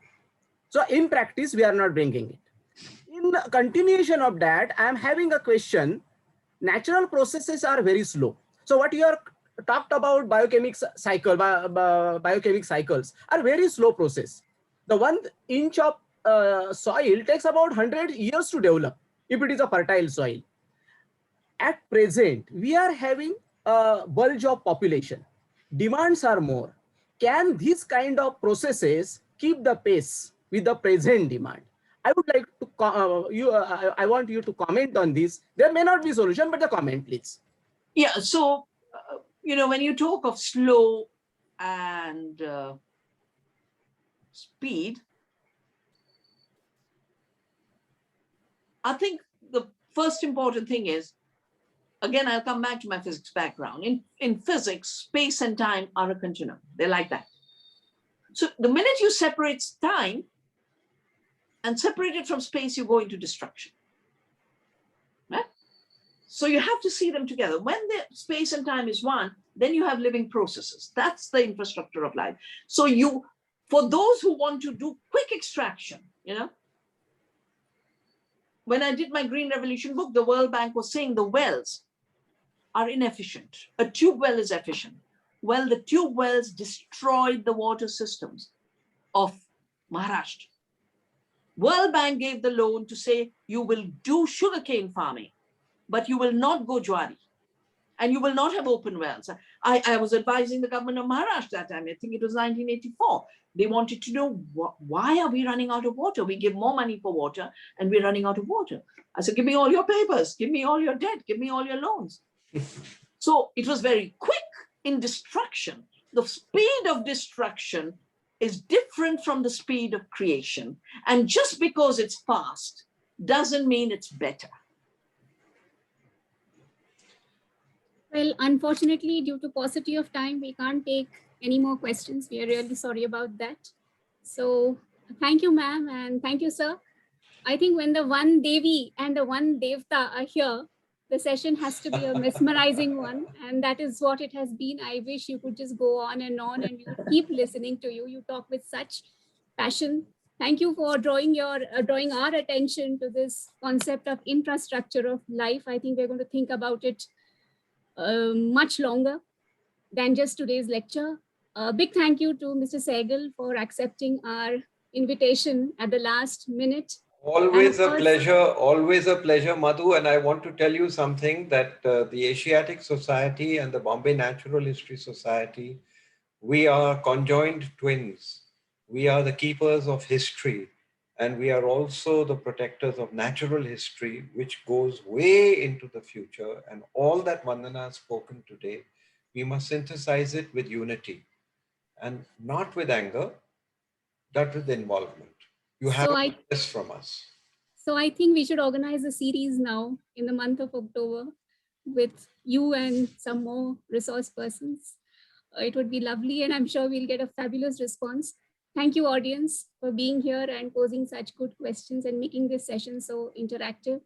So in practice, we are not bringing it. In continuation of that, I am having a question. Natural processes are very slow. So what you are talked about biochemic cycles are very slow process. The 1 inch of soil takes about 100 years to develop if it is a fertile soil. At present, we are having a bulge of population. Demands are more. Can these kind of processes keep the pace with the present demand? I would like to, I want you to comment on this. There may not be a solution, but a comment, please. Yeah, so, when you talk of slow and speed, I think the first important thing is again, I'll come back to my physics background. In physics, space and time are a continuum. They're like that. So the minute you separate time and separate it from space, you go into destruction. Right? So you have to see them together. When the space and time is one, then you have living processes. That's the infrastructure of life. So for those who want to do quick extraction, when I did my Green Revolution book, the World Bank was saying the wells are inefficient. A tube well is efficient. Well, the tube wells destroyed the water systems of Maharashtra. World Bank gave the loan to say you will do sugarcane farming, but you will not go Jwari, and you will not have open wells. I was advising the government of Maharashtra that time. I think it was 1984. They wanted to know, why are we running out of water? We give more money for water and we're running out of water. I said, give me all your papers, give me all your debt, give me all your loans. So it was very quick in destruction. The speed of destruction is different from the speed of creation. And just because it's fast doesn't mean it's better. Well, unfortunately, due to paucity of time, we can't take any more questions. We are really sorry about that. So thank you, ma'am, and thank you, sir. I think when the one Devi and the one Devta are here, the session has to be a mesmerizing one. And that is what it has been. I wish you could just go on and we would keep listening to you. You talk with such passion. Thank you for drawing our attention to this concept of infrastructure of life. I think we're going to think about it much longer than just today's lecture. A big thank you to Mr. Sehgal for accepting our invitation at the last minute. Always a pleasure, Madhu. And I want to tell you something that the Asiatic Society and the Bombay Natural History Society, we are conjoined twins. We are the keepers of history. And we are also the protectors of natural history, which goes way into the future. And all that Vandana has spoken today, we must synthesize it with unity and not with anger, but with involvement. You have this from us. So I think we should organize a series now in the month of October with you and some more resource persons. It would be lovely, and I'm sure we'll get a fabulous response. Thank you, audience, for being here and posing such good questions and making this session so interactive.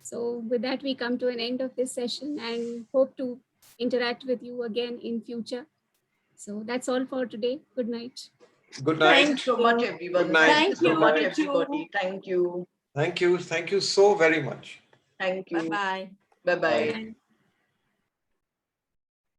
So with that, we come to an end of this session and hope to interact with you again in future. So that's all for today. Good night. Good night. Thanks so much, everyone. Good night. Thank you so much, everybody. Thank you. Thank you. Thank you so very much. Thank you. Bye-bye. Bye-bye.